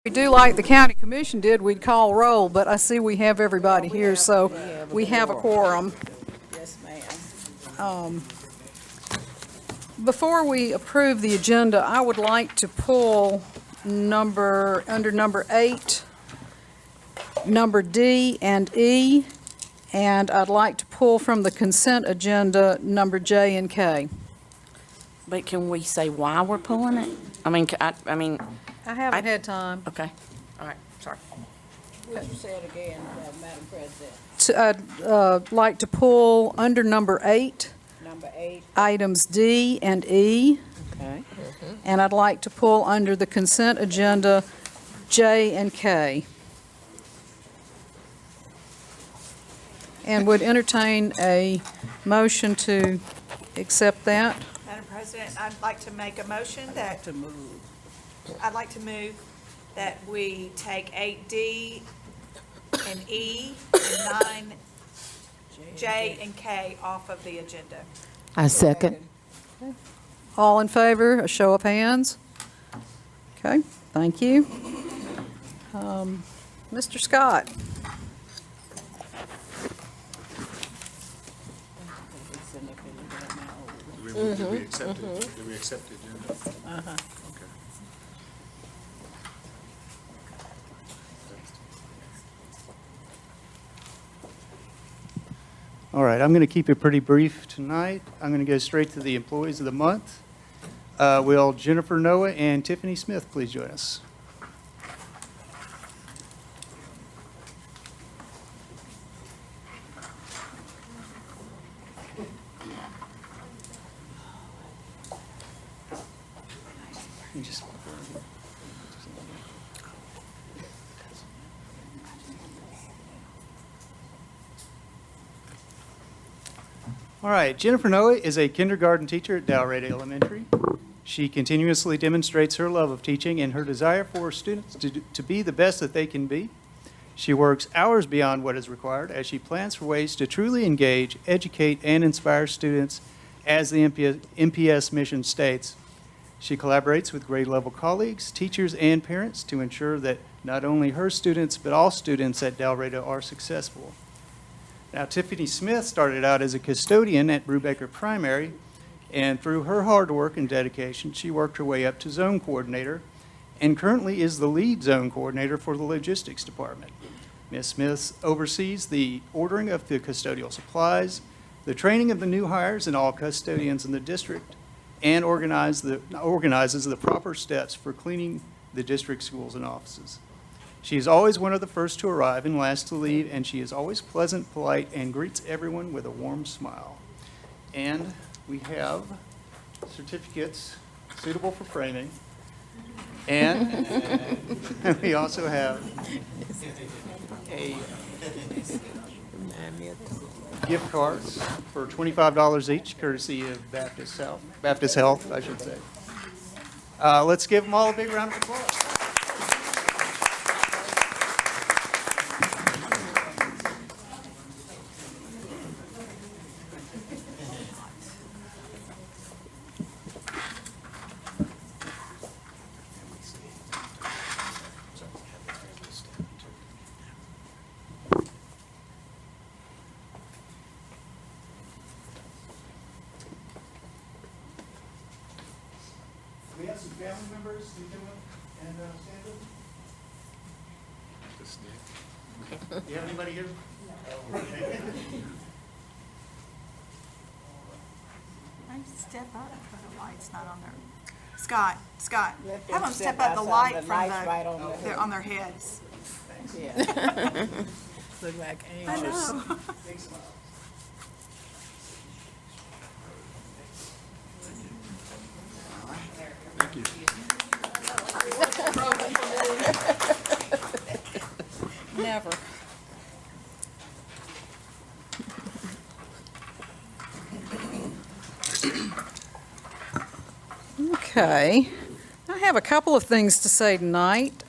We do like the county commission did, we'd call roll, but I see we have everybody here, so we have a quorum. Yes, ma'am. Before we approve the agenda, I would like to pull under number 8, number D and E, and I'd like to pull from the consent agenda number J and K. But can we say why we're pulling it? I mean, I haven't had time. okay, all right, sorry. Would you say it again, Madam President? I'd like to pull under number 8, Number 8, items D and E, okay. and I'd like to pull under the consent agenda J and K. And would entertain a motion to accept that. Madam President, I'd like to make a motion that, To move. I'd like to move that we take 8D and E and 9J and K off of the agenda. I second. All in favor, a show of hands? Okay, thank you. Mr. Scott? Did we accept it? Did we accept the agenda? Okay. All right, I'm going to keep it pretty brief tonight. I'm going to go straight to the employees of the month. Will Jennifer Noah and Tiffany Smith please join us? You just- All right, Jennifer Noah is a kindergarten teacher at Dalrata Elementary. She continuously demonstrates her love of teaching and her desire for students to be the best that they can be. She works hours beyond what is required as she plans for ways to truly engage, educate, and inspire students as the MPS mission states. She collaborates with grade-level colleagues, teachers, and parents to ensure that not only her students, but all students at Dalrata are successful. Now, Tiffany Smith started out as a custodian at Brubaker Primary, and through her hard work and dedication, she worked her way up to zone coordinator and currently is the lead zone coordinator for the logistics department. Ms. Smith oversees the ordering of the custodial supplies, the training of the new hires and all custodians in the district, and organizes the proper steps for cleaning the district schools and offices. She is always one of the first to arrive and last to leave, and she is always pleasant, polite, and greets everyone with a warm smile. And we have certificates suitable for framing. And we also have a gift cards for $25 each, courtesy of Baptist Health, I should say. Let's give them all a big round of applause. We have some family members, Stephen and Sandra. Do you have anybody here? I step up, but the light's not on there. Scott, Let have them step step up the outside, light the from light's right on their head. on their heads. Yeah. Look like I angels. know. Big smile. Thank you. Never. Okay. I have a couple of things to say tonight.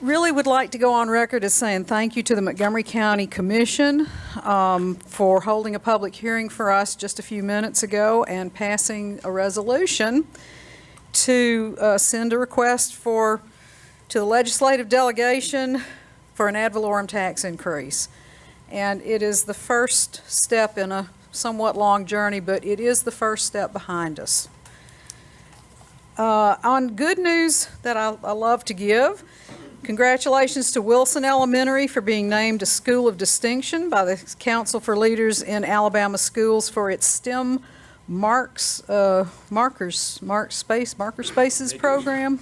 Really would like to go on record as saying thank you to the Montgomery County Commission for holding a public hearing for us just a few minutes ago and passing a resolution to send a request for to the legislative delegation for an ad valorem tax increase. And it is the first step in a somewhat long journey, but it is the first step behind us. On good news that I love to give, congratulations to Wilson Elementary for being named a School of Distinction by the Council for Leaders in Alabama Schools for its STEM Marker Spaces program.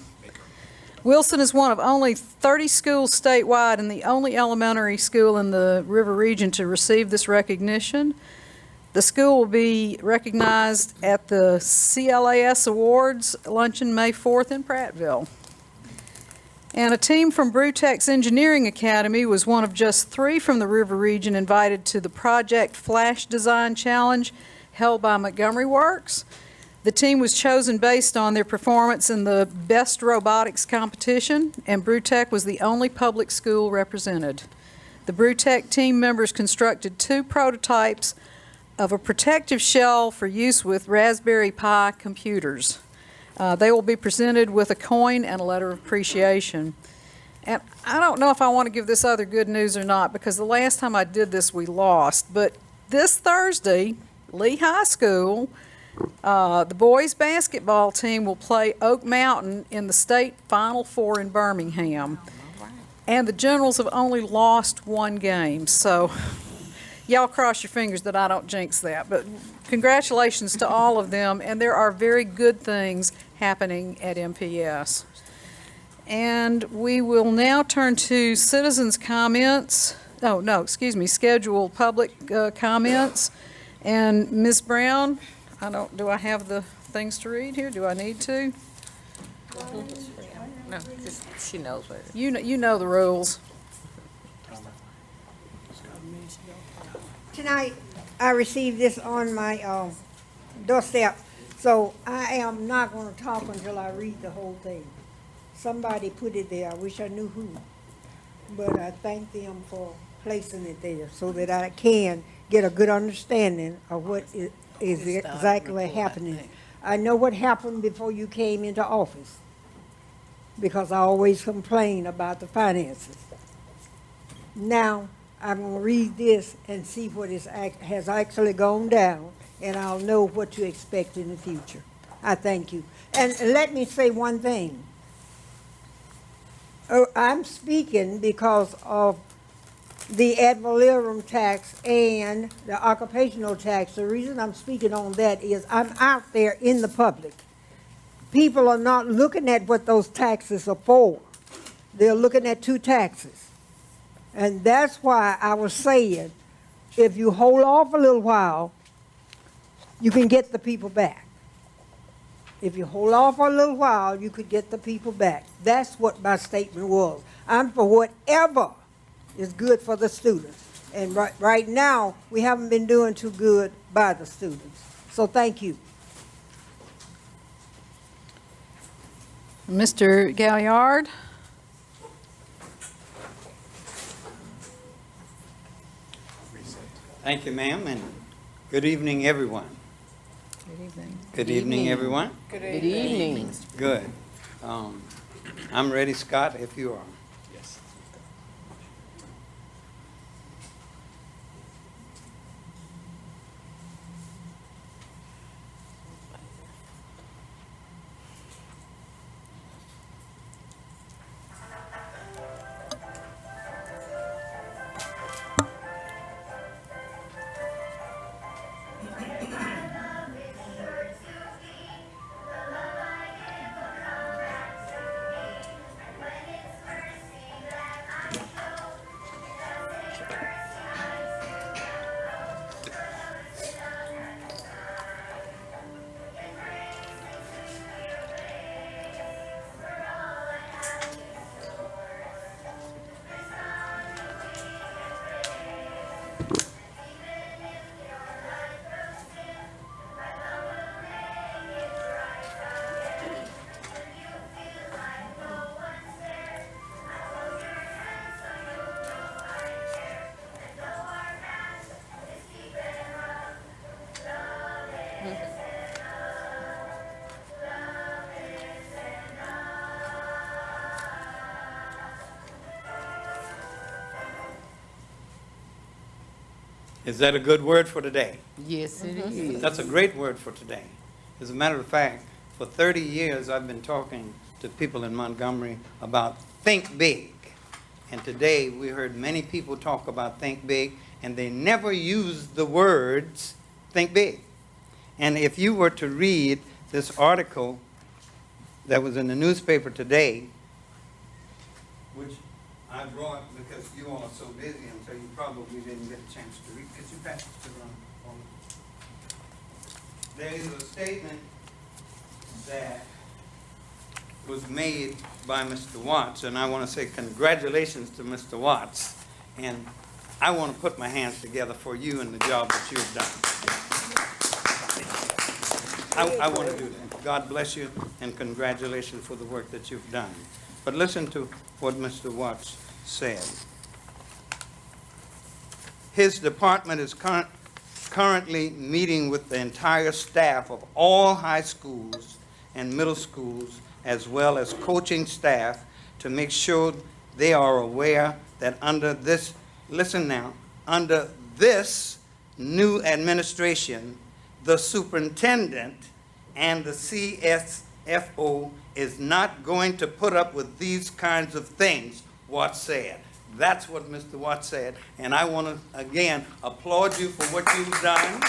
Wilson is one of only 30 schools statewide and the only elementary school in the River region to receive this recognition. The school will be recognized at the CLAS Awards luncheon May 4th in Prattville. And a team from Brewtech's Engineering Academy was one of just 3 from the River region invited to the Project Flash Design Challenge held by Montgomery Works. The team was chosen based on their performance in the Best Robotics competition, and Brewtech was the only public school represented. The Brewtech team members constructed 2 prototypes of a protective shell for use with Raspberry Pi computers. They will be presented with a coin and a letter of appreciation. And I don't know if I want to give this other good news or not, because the last time I did this, we lost. But this Thursday, Lee High School, the boys basketball team will play Oak Mountain in the state Final Four in Birmingham. And the Generals have only lost 1 game, so y'all cross your fingers that I don't jinx that. But congratulations to all of them, and there are very good things happening at MPS. And we will now turn to citizens' comments. Oh, no, excuse me, scheduled public comments. And Ms. Brown, do I have the things to read here? Do I need to? No, she knows what. You know the rules. Tonight, I received this on my doorstep, so I am not going to talk until I read the whole thing. Somebody put it there. I wish I knew who, but I thank them for placing it there so that I can get a good understanding of what is exactly happening. I know what happened before you came into office, because I always complain about the finances. Now, I'm going to read this and see what has actually gone down, and I'll know what to expect in the future. I thank you. And let me say one thing. I'm speaking because of the ad valorem tax and the occupational tax. The reason I'm speaking on that is I'm out there in the public. People are not looking at what those taxes are for. They're looking at 2 taxes. And that's why I was saying, if you hold off a little while, you can get the people back. If you hold off a little while, you could get the people back. That's what my statement was. I'm for whatever is good for the students. And right now, we haven't been doing too good by the students. So thank you. Mr. Galliard? Thank you, ma'am, and good evening, everyone. Good evening. Good evening, everyone. Good evening. Good. I'm ready, Scott, if you are. Yes. Is that a good word for today? Yes, it is. That's a great word for today. As a matter of fact, for 30 years, I've been talking to people in Montgomery about think big. And today, we heard many people talk about think big, and they never used the words think big. And if you were to read this article that was in the newspaper today, which I brought because you all are so busy, and so you probably didn't get a chance to read. Could you pass it to them? There is a statement that was made by Mr. Watts, and I want to say congratulations to Mr. Watts. And I want to put my hands together for you and the job that you've done. I want to do that. God bless you, and congratulations for the work that you've done. But listen to what Mr. Watts said. His department is currently meeting with the entire staff of all high schools and middle schools, as well as coaching staff, to make sure they are aware that under this, listen now, under this new administration, the superintendent and the CSFO is not going to put up with these kinds of things, Watts said. That's what Mr. Watts said. And I want to, again, applaud you for what you've done.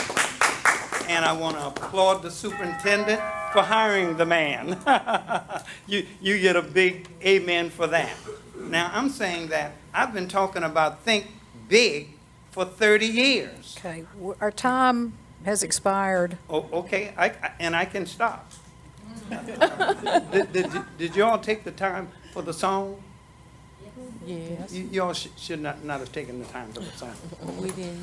And I want to applaud the superintendent for hiring the man. You get a big amen for that. Now, I'm saying that I've been talking about think big for 30 years. Okay, our time has expired. Oh, okay, and I can stop. Did you all take the time for the song? Yes, You all should not have taken the time for the song. we didn't.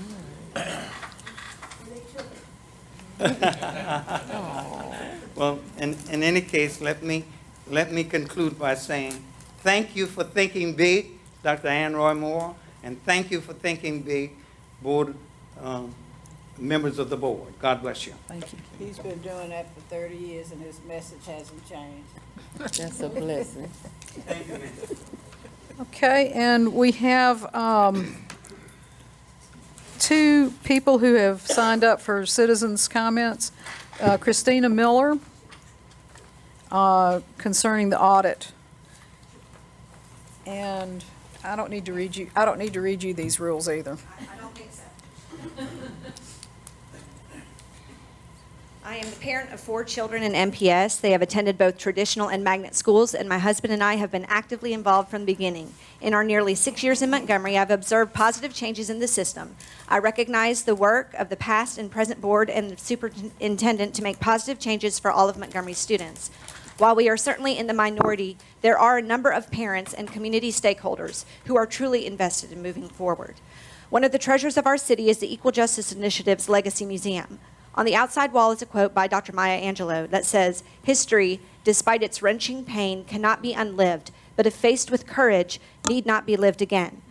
Well, in any case, let me conclude by saying thank you for thinking big, Dr. Ann Roy Moore, and thank you for thinking big, board members of the board. God bless you. Thank you. He's been doing that for 30 years and his message hasn't changed. That's a blessing. Thank you, ma'am. Okay, and we have two people who have signed up for citizens' comments. Christina Miller, concerning the audit. And I don't need to read you these rules either. I don't think so. I am the parent of 4 children in MPS. They have attended both traditional and magnet schools, and my husband and I have been actively involved from the beginning. In our nearly 6 years in Montgomery, I've observed positive changes in the system. I recognize the work of the past and present board and the superintendent to make positive changes for all of Montgomery's students. While we are certainly in the minority, there are a number of parents and community stakeholders who are truly invested in moving forward. One of the treasures of our city is the Equal Justice Initiative's Legacy Museum. On the outside wall is a quote by Dr. Maya Angelou that says, "History, despite its wrenching pain, cannot be unlived, but if faced with courage, need not be lived again."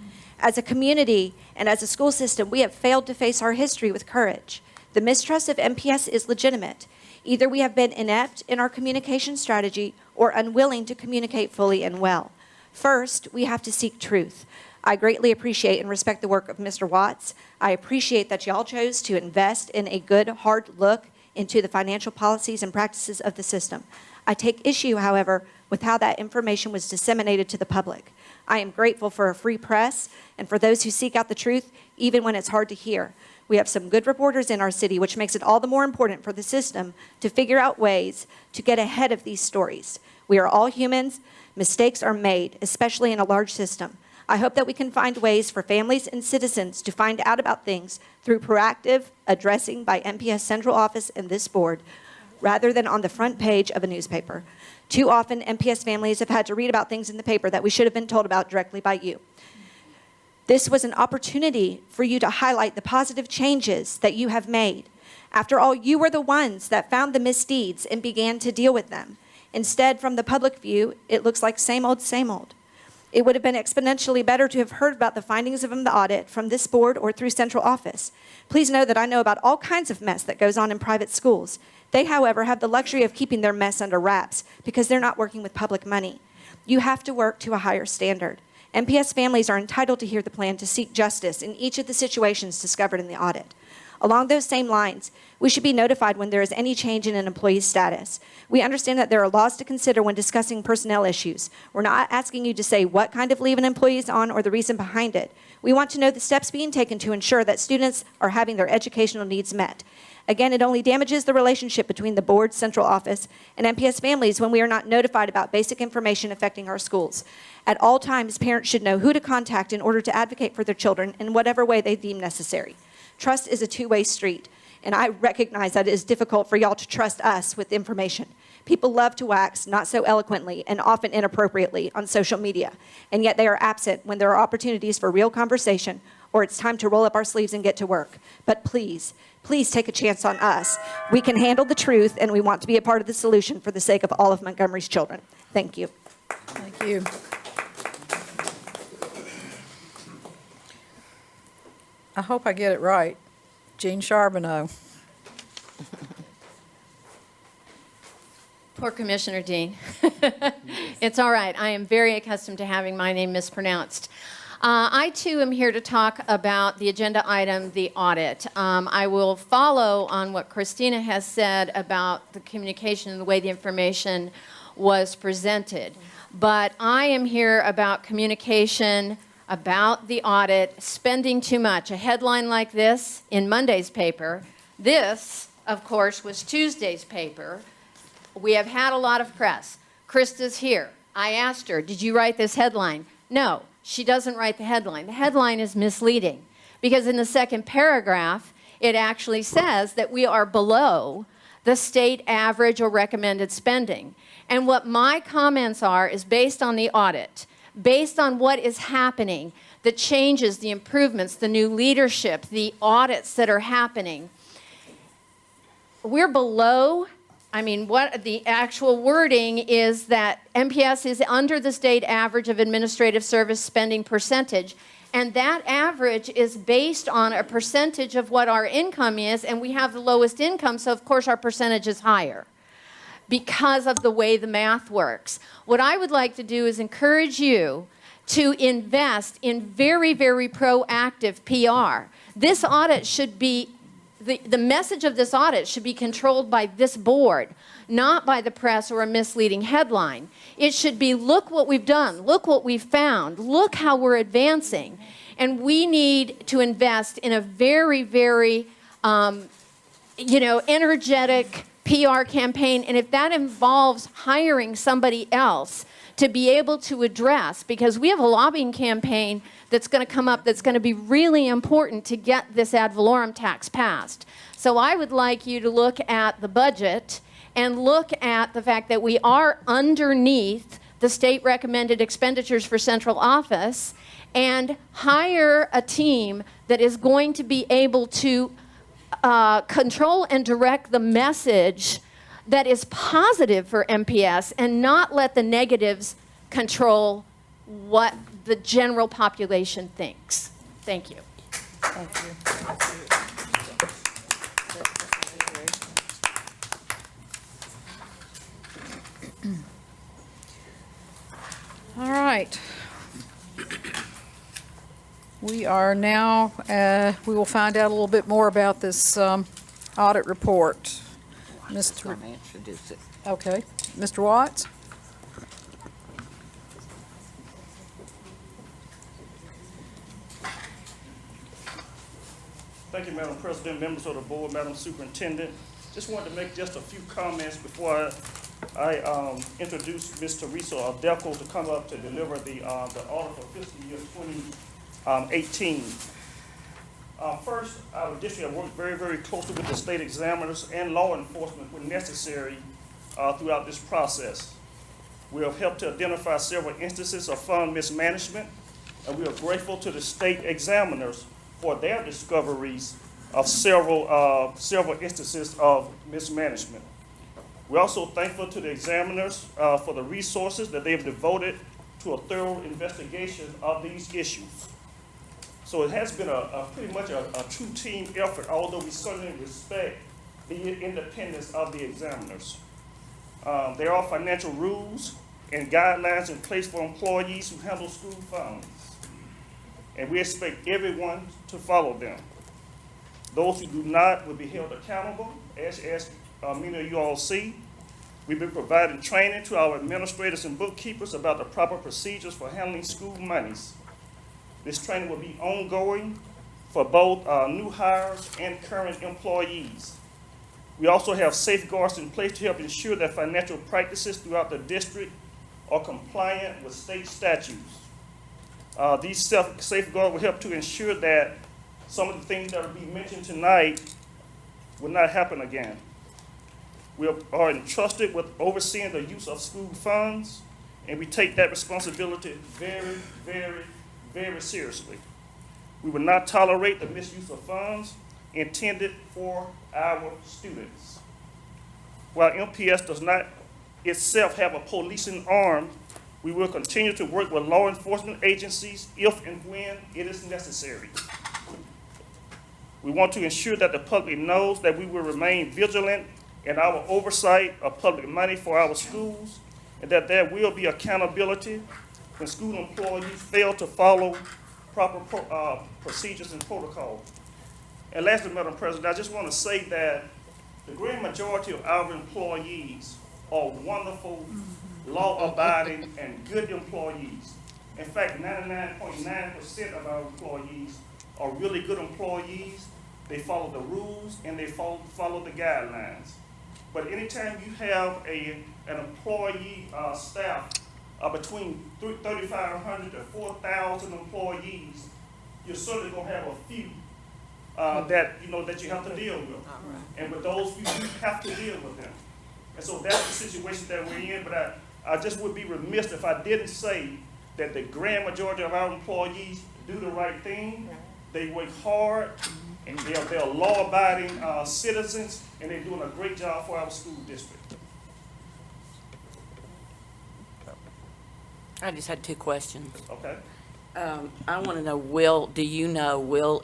As a community and as a school system, we have failed to face our history with courage. The mistrust of MPS is legitimate. Either we have been inept in our communication strategy or unwilling to communicate fully and well. First, we have to seek truth. I greatly appreciate and respect the work of Mr. Watts. I appreciate that y'all chose to invest in a good, hard look into the financial policies and practices of the system. I take issue, however, with how that information was disseminated to the public. I am grateful for a free press and for those who seek out the truth, even when it's hard to hear. We have some good reporters in our city, which makes it all the more important for the system to figure out ways to get ahead of these stories. We are all humans. Mistakes are made, especially in a large system. I hope that we can find ways for families and citizens to find out about things through proactive addressing by MPS Central Office and this board, rather than on the front page of a newspaper. Too often, MPS families have had to read about things in the paper that we should have been told about directly by you. This was an opportunity for you to highlight the positive changes that you have made. After all, you were the ones that found the misdeeds and began to deal with them. Instead, from the public view, it looks like same old, same old. It would have been exponentially better to have heard about the findings of the audit from this board or through central office. Please know that I know about all kinds of mess that goes on in private schools. They, however, have the luxury of keeping their mess under wraps because they're not working with public money. You have to work to a higher standard. MPS families are entitled to hear the plan to seek justice in each of the situations discovered in the audit. Along those same lines, we should be notified when there is any change in an employee's status. We understand that there are laws to consider when discussing personnel issues. We're not asking you to say what kind of leave an employee is on or the reason behind it. We want to know the steps being taken to ensure that students are having their educational needs met. Again, it only damages the relationship between the board's central office and MPS families when we are not notified about basic information affecting our schools. At all times, parents should know who to contact in order to advocate for their children in whatever way they deem necessary. Trust is a two-way street, and I recognize that it is difficult for y'all to trust us with information. People love to wax, not so eloquently and often inappropriately, on social media, and yet they are absent when there are opportunities for real conversation or it's time to roll up our sleeves and get to work. But please, please take a chance on us. We can handle the truth, and we want to be a part of the solution for the sake of all of Montgomery's children. Thank you. Thank you. I hope I get it right. Jean Charbonneau. Poor Commissioner Dean. It's all right. I am very accustomed to having my name mispronounced. I, too, am here to talk about the agenda item, the audit. I will follow on what Christina has said about the communication and the way the information was presented. But I am here about communication, about the audit, spending too much. A headline like this in Monday's paper. This, of course, was Tuesday's paper. We have had a lot of press. Krista's here. I asked her, did you write this headline? No, she doesn't write the headline. The headline is misleading because in the second paragraph, it actually says that we are below the state average or recommended spending. And what my comments are is based on the audit, based on what is happening, the changes, the improvements, the new leadership, the audits that are happening. We're below. I mean, what the actual wording is that MPS is under the state average of administrative service spending percentage, and that average is based on a percentage of what our income is, and we have the lowest income, so of course our percentage is higher because of the way the math works. What I would like to do is encourage you to invest in very, very proactive PR. This audit should be the message of this audit should be controlled by this board, not by the press or a misleading headline. It should be, look what we've done, look what we've found, look how we're advancing. And we need to invest in a very, very, energetic PR campaign. And if that involves hiring somebody else to be able to address, because we have a lobbying campaign that's going to come up that's going to be really important to get this ad valorem tax passed. So I would like you to look at the budget and look at the fact that we are underneath the state recommended expenditures for central office and hire a team that is going to be able to control and direct the message that is positive for MPS and not let the negatives control what the general population thinks. Thank you. Thank you. All right. We are now, we will find out a little bit more about this audit report. Mr. Introduce it. Okay, Mr. Watts? Thank you, Madam President, members of the board, Madam Superintendent. Just wanted to make just a few comments before I introduce Ms. Teresa Delco to come up to deliver the audit for fiscal year 2018. First, our district has worked very, very closely with the state examiners and law enforcement when necessary throughout this process. We have helped to identify several instances of fund mismanagement, and we are grateful to the state examiners for their discoveries of several instances of mismanagement. We're also thankful to the examiners for the resources that they have devoted to a thorough investigation of these issues. So it has been pretty much a true team effort, although we certainly respect the independence of the examiners. There are financial rules and guidelines in place for employees who handle school funds. And we expect everyone to follow them. Those who do not will be held accountable, as many of you all see. We've been providing training to our administrators and bookkeepers about the proper procedures for handling school monies. This training will be ongoing for both new hires and current employees. We also have safeguards in place to help ensure that financial practices throughout the district are compliant with state statutes. These safeguards will help to ensure that some of the things that will be mentioned tonight will not happen again. We are entrusted with overseeing the use of school funds, and we take that responsibility very, very, very seriously. We will not tolerate the misuse of funds intended for our students. While MPS does not itself have a policing arm, we will continue to work with law enforcement agencies if and when it is necessary. We want to ensure that the public knows that we will remain vigilant in our oversight of public money for our schools, and that there will be accountability when school employees fail to follow proper procedures and protocols. And lastly, Madam President, I just want to say that the great majority of our employees are wonderful, law-abiding, and good employees. In fact, 99.9% of our employees are really good employees. They follow the rules and they follow the guidelines. But anytime you have an employee staff between 3,500 to 4,000 employees, you're certainly going to have a few that you have to deal with. And with those few, you have to deal with them. And so that's the situation that we're in. But I just would be remiss if I didn't say that the grand majority of our employees do the right thing. They work hard, and they're law-abiding citizens, and they're doing a great job for our school district. I just had two questions. Okay? I want to know, will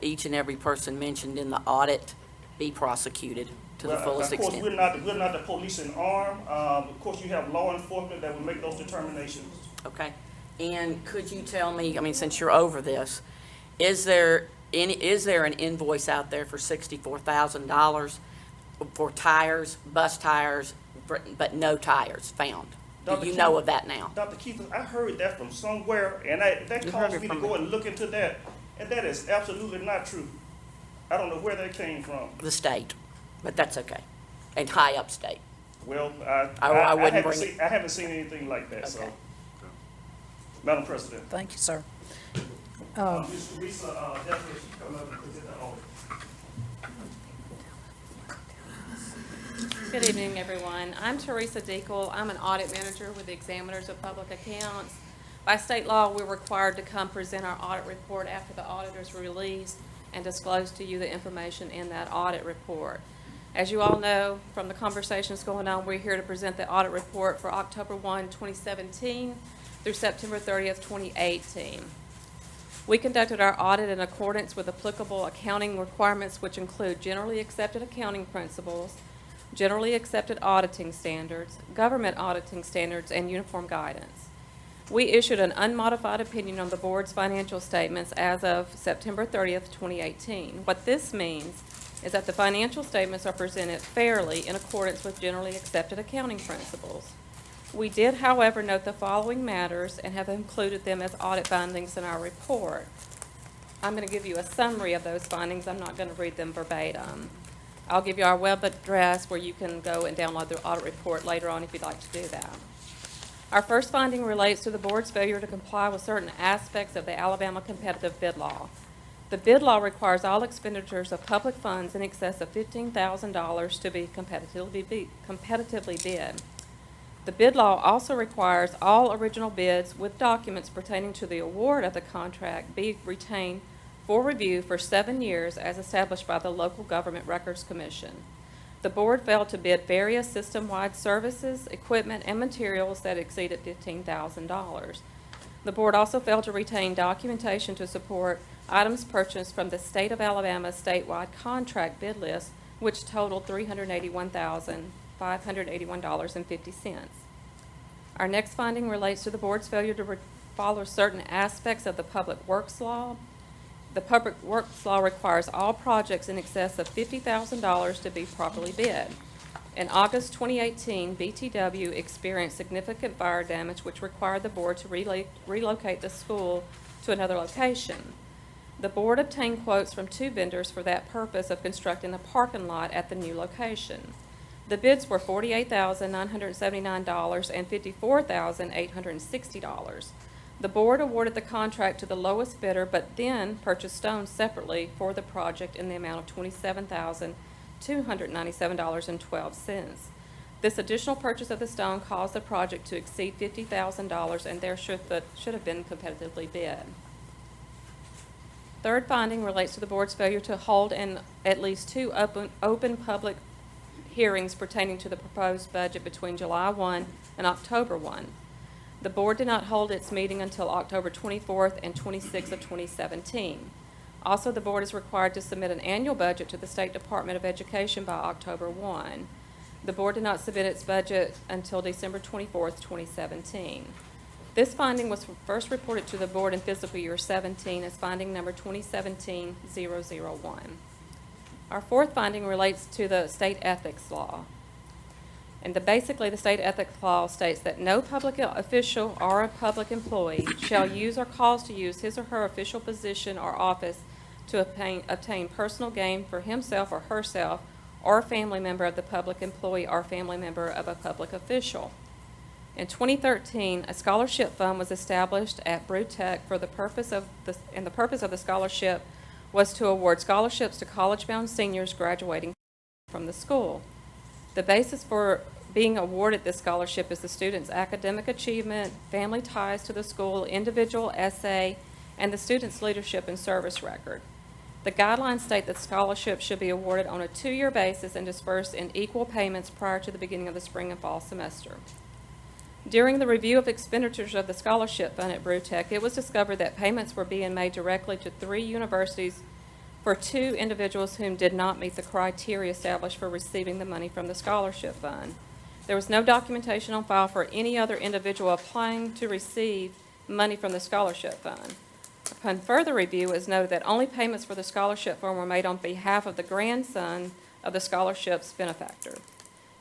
each and every person mentioned in the audit be prosecuted to the fullest extent? Of course, we're not the policing arm. Of course, you have law enforcement that will make those determinations. Okay. And could you tell me, since you're over this, is there an invoice out there for $64,000 for tires, bus tires, but no tires found? Do you know of that now? Dr. Keith, I heard that from somewhere, and that caused me to go and look into that, and that is absolutely not true. I don't know where that came from. The state, but that's okay. And high up state. Well, I wouldn't bring it. I haven't seen anything like that, so. Okay. Madam President. Thank you, sir. Ms. Teresa, definitely should come up and present the audit. Good evening, everyone. I'm Teresa Deacle. I'm an audit manager with the Examiners of Public Accounts. By state law, we're required to come present our audit report after the auditor's release and disclose to you the information in that audit report. As you all know from the conversations going on, we're here to present the audit report for October 1, 2017 through September 30th, 2018. We conducted our audit in accordance with applicable accounting requirements, which include generally accepted accounting principles, generally accepted auditing standards, government auditing standards, and uniform guidance. We issued an unmodified opinion on the board's financial statements as of September 30th, 2018. What this means is that the financial statements are presented fairly in accordance with generally accepted accounting principles. We did, however, note the following matters and have included them as audit findings in our report. I'm going to give you a summary of those findings. I'm not going to read them verbatim. I'll give you our web address where you can go and download the audit report later on if you'd like to do that. Our first finding relates to the board's failure to comply with certain aspects of the Alabama competitive bid law. The bid law requires all expenditures of public funds in excess of $15,000 to be competitively bid. The bid law also requires all original bids with documents pertaining to the award of the contract be retained for review for 7 years as established by the Local Government Records Commission. The board failed to bid various system-wide services, equipment, and materials that exceeded $15,000. The board also failed to retain documentation to support items purchased from the State of Alabama statewide contract bid list, which totaled $381,581.50. Our next finding relates to the board's failure to follow certain aspects of the Public Works Law. The Public Works Law requires all projects in excess of $50,000 to be properly bid. In August 2018, BTW experienced significant fire damage, which required the board to relocate the school to another location. The board obtained quotes from 2 vendors for that purpose of constructing a parking lot at the new location. The bids were $48,979 and $54,860. The board awarded the contract to the lowest bidder, but then purchased stones separately for the project in the amount of $27,297.12. This additional purchase of the stone caused the project to exceed $50,000 and there should have been competitively bid. Third finding relates to the board's failure to hold at least 2 open public hearings pertaining to the proposed budget between July 1 and October 1. The board did not hold its meeting until October 24th and 26th of 2017. Also, the board is required to submit an annual budget to the State Department of Education by October 1. The board did not submit its budget until December 24th, 2017. This finding was first reported to the board in fiscal year 17 as finding number 2017-001. Our fourth finding relates to the state ethics law. And basically, the state ethics law states that no public official or a public employee shall use or cause to use his or her official position or office to obtain personal gain for himself or herself or a family member of the public employee or family member of a public official. In 2013, a scholarship fund was established at Brewtech for the purpose of the scholarship was to award scholarships to college-bound seniors graduating from the school. The basis for being awarded this scholarship is the student's academic achievement, family ties to the school, individual essay, and the student's leadership and service record. The guidelines state that scholarships should be awarded on a 2-year basis and dispersed in equal payments prior to the beginning of the spring and fall semester. During the review of expenditures of the scholarship fund at Brewtech, it was discovered that payments were being made directly to 3 universities for 2 individuals whom did not meet the criteria established for receiving the money from the scholarship fund. There was no documentation on file for any other individual applying to receive money from the scholarship fund. Upon further review, it was noted that only payments for the scholarship fund were made on behalf of the grandson of the scholarship's benefactor.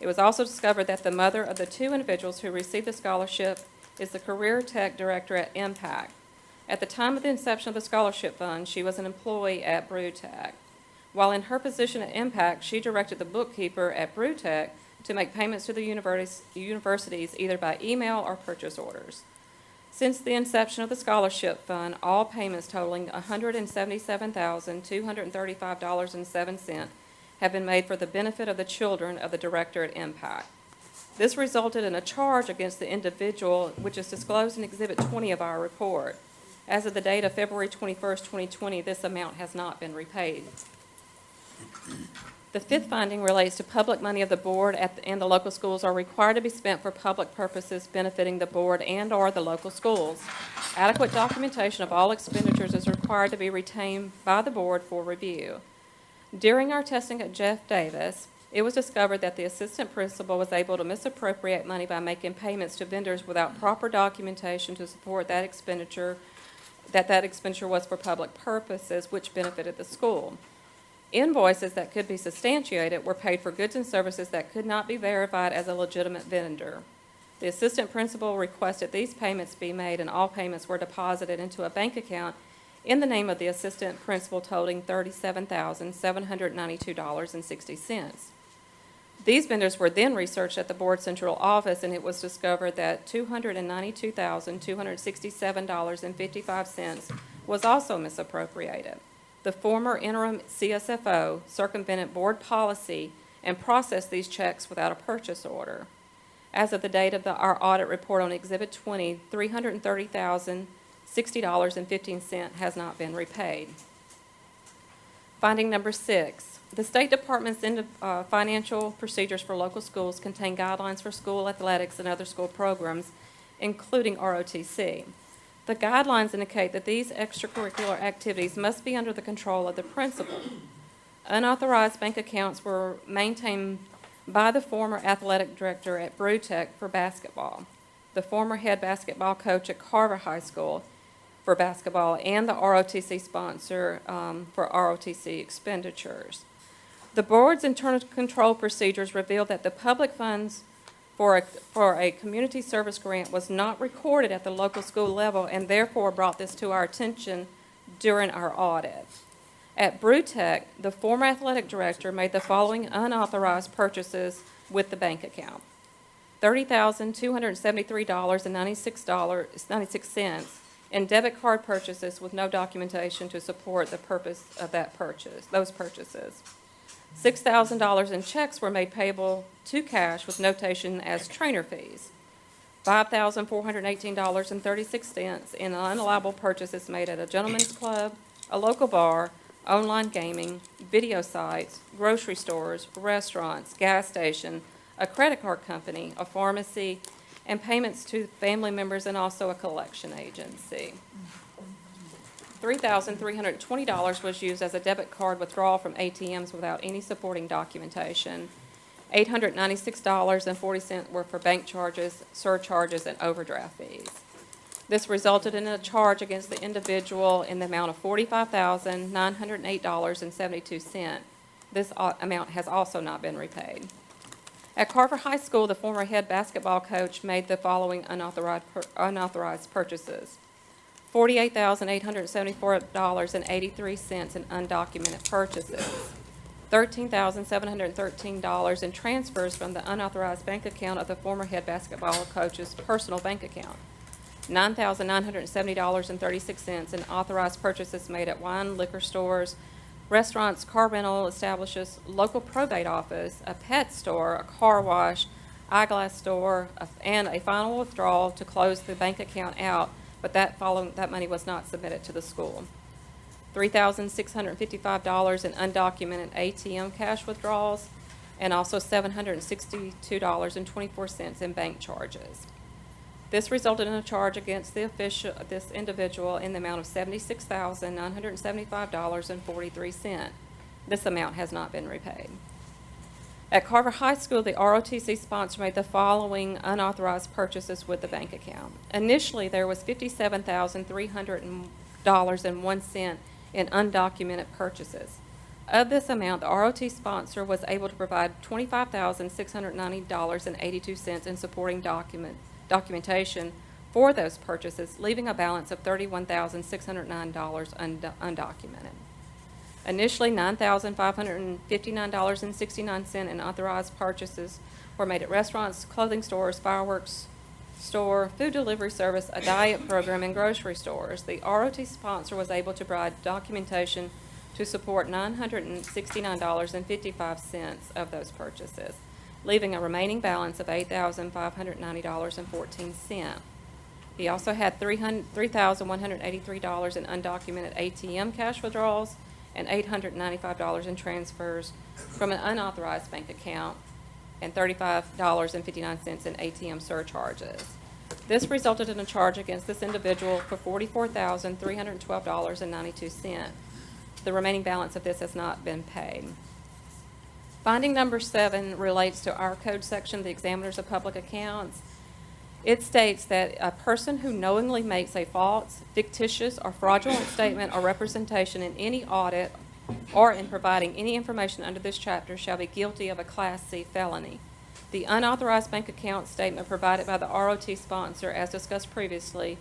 It was also discovered that the mother of the 2 individuals who received the scholarship is the Career Tech Director at Impact. At the time of the inception of the scholarship fund, she was an employee at Brewtech. While in her position at Impact, she directed the bookkeeper at Brewtech to make payments to the universities either by email or purchase orders. Since the inception of the scholarship fund, all payments totaling $177,235.07 have been made for the benefit of the children of the director at Impact. This resulted in a charge against the individual, which is disclosed in Exhibit 20 of our report. As of the date of February 21st, 2020, this amount has not been repaid. The fifth finding relates to public money of the board and the local schools are required to be spent for public purposes benefiting the board and/or the local schools. Adequate documentation of all expenditures is required to be retained by the board for review. During our testing at Jeff Davis, it was discovered that the assistant principal was able to misappropriate money by making payments to vendors without proper documentation to support that expenditure was for public purposes, which benefited the school. Invoices that could be substantiated were paid for goods and services that could not be verified as a legitimate vendor. The assistant principal requested these payments be made, and all payments were deposited into a bank account in the name of the assistant principal totaling $37,792.60. These vendors were then researched at the board central office, and it was discovered that $292,267.55 was also misappropriated. The former interim CSFO circumvented board policy and processed these checks without a purchase order. As of the date of our audit report on Exhibit 20, $330,060.15 has not been repaid. Finding number 6. The State Department's financial procedures for local schools contain guidelines for school athletics and other school programs, including ROTC. The guidelines indicate that these extracurricular activities must be under the control of the principal. Unauthorized bank accounts were maintained by the former athletic director at Brewtech for basketball. the former head basketball coach at Carver High School for basketball, and the ROTC sponsor for ROTC expenditures. The board's internal control procedures revealed that the public funds for a community service grant was not recorded at the local school level, and therefore brought this to our attention during our audit. At Brewtech, the former athletic director made the following unauthorized purchases with the bank account: $30,273.96 in debit card purchases with no documentation to support the purpose of those purchases. $6,000 in checks were made payable to cash with notation as trainer fees. $5,418.36 in unallowable purchases made at a gentleman's club, a local bar, online gaming, video sites, grocery stores, restaurants, gas station, a credit card company, a pharmacy, and payments to family members and also a collection agency. $3,320 was used as a debit card withdrawal from ATMs without any supporting documentation. $896.40 were for bank charges, surcharges, and overdraft fees. This resulted in a charge against the individual in the amount of $45,908.72. This amount has also not been repaid. At Carver High School, the former head basketball coach made the following unauthorized purchases: $48,874.83 in undocumented purchases, $13,713 in transfers from the unauthorized bank account of the former head basketball coach's personal bank account, $9,970.36 in authorized purchases made at wine, liquor stores, restaurants, car rental establishments, local probate office, a pet store, a car wash, eyeglass store, and a final withdrawal to close the bank account out, but that money was not submitted to the school. $3,655 in undocumented ATM cash withdrawals, and also $762.24 in bank charges. This resulted in a charge against this individual in the amount of $76,975.43. This amount has not been repaid. At Carver High School, the ROTC sponsor made the following unauthorized purchases with the bank account. Initially, there was $57,300.01 in undocumented purchases. Of this amount, the ROT sponsor was able to provide $25,690.82 in supporting documentation for those purchases, leaving a balance of $31,609 undocumented. Initially, $9,559.69 in authorized purchases were made at restaurants, clothing stores, fireworks store, food delivery service, a diet program, and grocery stores. The ROT sponsor was able to provide documentation to support $969.55 of those purchases, leaving a remaining balance of $8,590.14. He also had $3,183 in undocumented ATM cash withdrawals and $895 in transfers from an unauthorized bank account and $35.59 in ATM surcharges. This resulted in a charge against this individual for $44,312.92. The remaining balance of this has not been paid. Finding number 7 relates to our code section, the Examiners of Public Accounts. It states that a person who knowingly makes a false, fictitious, or fraudulent statement or representation in any audit or in providing any information under this chapter shall be guilty of a Class C felony. The unauthorized bank account statement provided by the ROT sponsor, as discussed previously,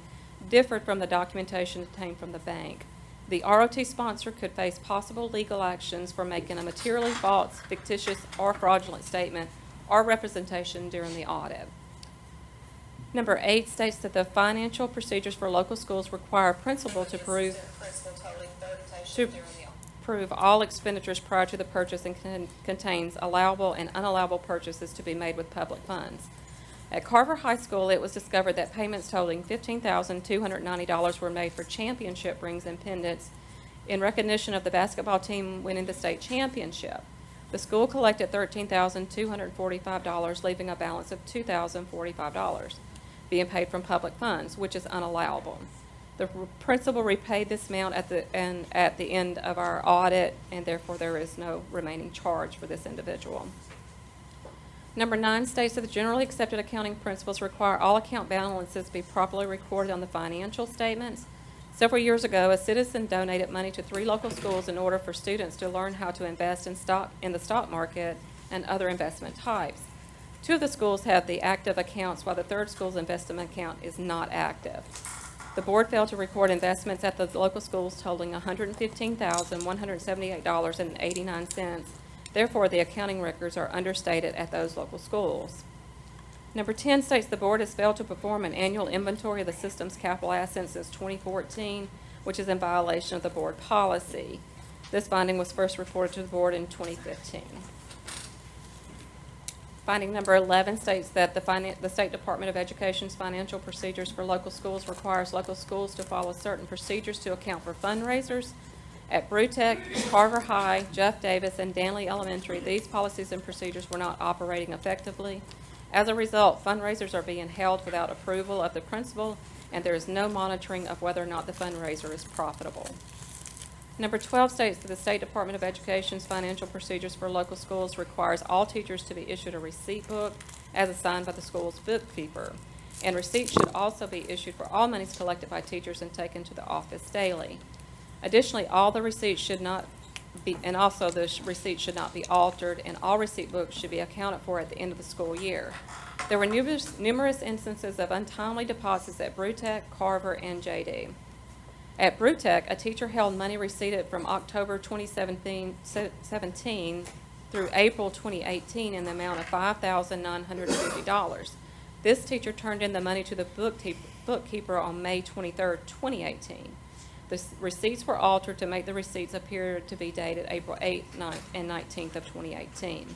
differed from the documentation obtained from the bank. The ROT sponsor could face possible legal actions for making a materially false, fictitious, or fraudulent statement or representation during the audit. Number 8 states that the financial procedures for local schools require a principal to prove all expenditures prior to the purchase and contains allowable and unallowable purchases to be made with public funds. At Carver High School, it was discovered that payments totaling $15,290 were made for championship rings and pendants in recognition of the basketball team winning the state championship. The school collected $13,245, leaving a balance of $2,045 being paid from public funds, which is unallowable. The principal repaid this amount at the end of our audit, and therefore there is no remaining charge for this individual. Number 9 states that the generally accepted accounting principles require all account balances be properly recorded on the financial statements. Several years ago, a citizen donated money to 3 local schools in order for students to learn how to invest in the stock market and other investment types. 2 of the schools have the active accounts, while the 3rd school's investment account is not active. The board failed to record investments at the local schools totaling $115,178.89. Therefore, the accounting records are understated at those local schools. Number 10 states the board has failed to perform an annual inventory of the system's capital assets since 2014, which is in violation of the board policy. This finding was first reported to the board in 2015. Finding number 11 states that the State Department of Education's financial procedures for local schools requires local schools to follow certain procedures to account for fundraisers. At Brewtech, Carver High, Jeff Davis, and Danley Elementary, these policies and procedures were not operating effectively. As a result, fundraisers are being held without approval of the principal, and there is no monitoring of whether or not the fundraiser is profitable. Number 12 states that the State Department of Education's financial procedures for local schools requires all teachers to be issued a receipt book as assigned by the school's bookkeeper. And receipts should also be issued for all monies collected by teachers and taken to the office daily. Additionally, all the receipts should not be, and also the receipts should not be altered, and all receipt books should be accounted for at the end of the school year. There were numerous instances of untimely deposits at Brewtech, Carver, and JD. At Brewtech, a teacher held money receipted from October 2017 through April 2018 in the amount of $5,950. This teacher turned in the money to the bookkeeper on May 23, 2018. The receipts were altered to make the receipts appear to be dated April 8th, 9th, and 19th of 2018.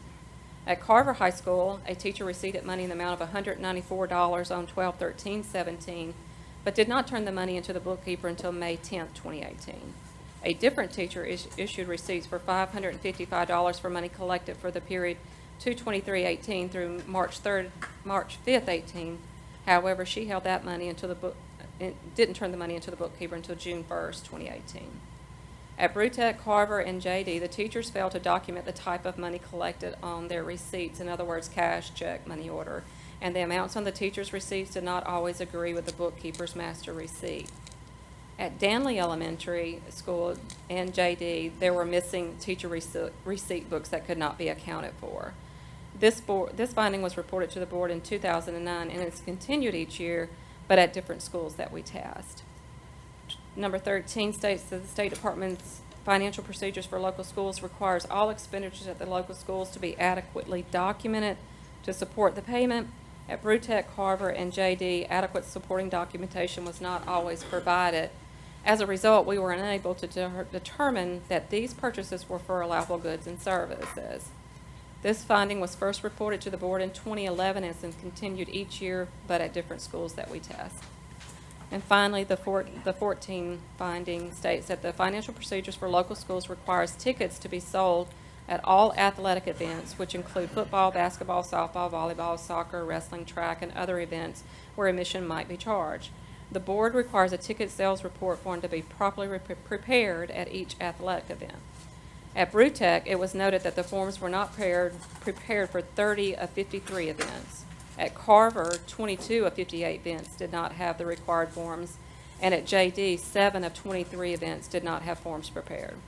At Carver High School, a teacher receipted money in the amount of $194 on 12/13/17, but did not turn the money into the bookkeeper until May 10th, 2018. A different teacher issued receipts for $555 for money collected for the period 2/23/18 through March 5th, 18. However, she held that money until didn't turn the money into the bookkeeper until June 1st, 2018. At Brewtech, Carver, and JD, the teachers failed to document the type of money collected on their receipts, in other words, cash, check, money order, and the amounts on the teachers' receipts did not always agree with the bookkeeper's master receipt. At Danley Elementary School and JD, there were missing teacher receipt books that could not be accounted for. This finding was reported to the board in 2009, and it's continued each year, but at different schools that we test. Number 13 states that the State Department's financial procedures for local schools requires all expenditures at the local schools to be adequately documented to support the payment. At Brewtech, Carver, and JD, adequate supporting documentation was not always provided. As a result, we were unable to determine that these purchases were for allowable goods and services. This finding was first reported to the board in 2011 and has continued each year, but at different schools that we test. And finally, the 14 finding states that the financial procedures for local schools requires tickets to be sold at all athletic events, which include football, basketball, softball, volleyball, soccer, wrestling, track, and other events where admission might be charged. The board requires a ticket sales report form to be properly prepared at each athletic event. At Brewtech, it was noted that the forms were not prepared for 30 of 53 events. At Carver, 22 of 58 events did not have the required forms, and at JD, 7 of 23 events did not have forms prepared.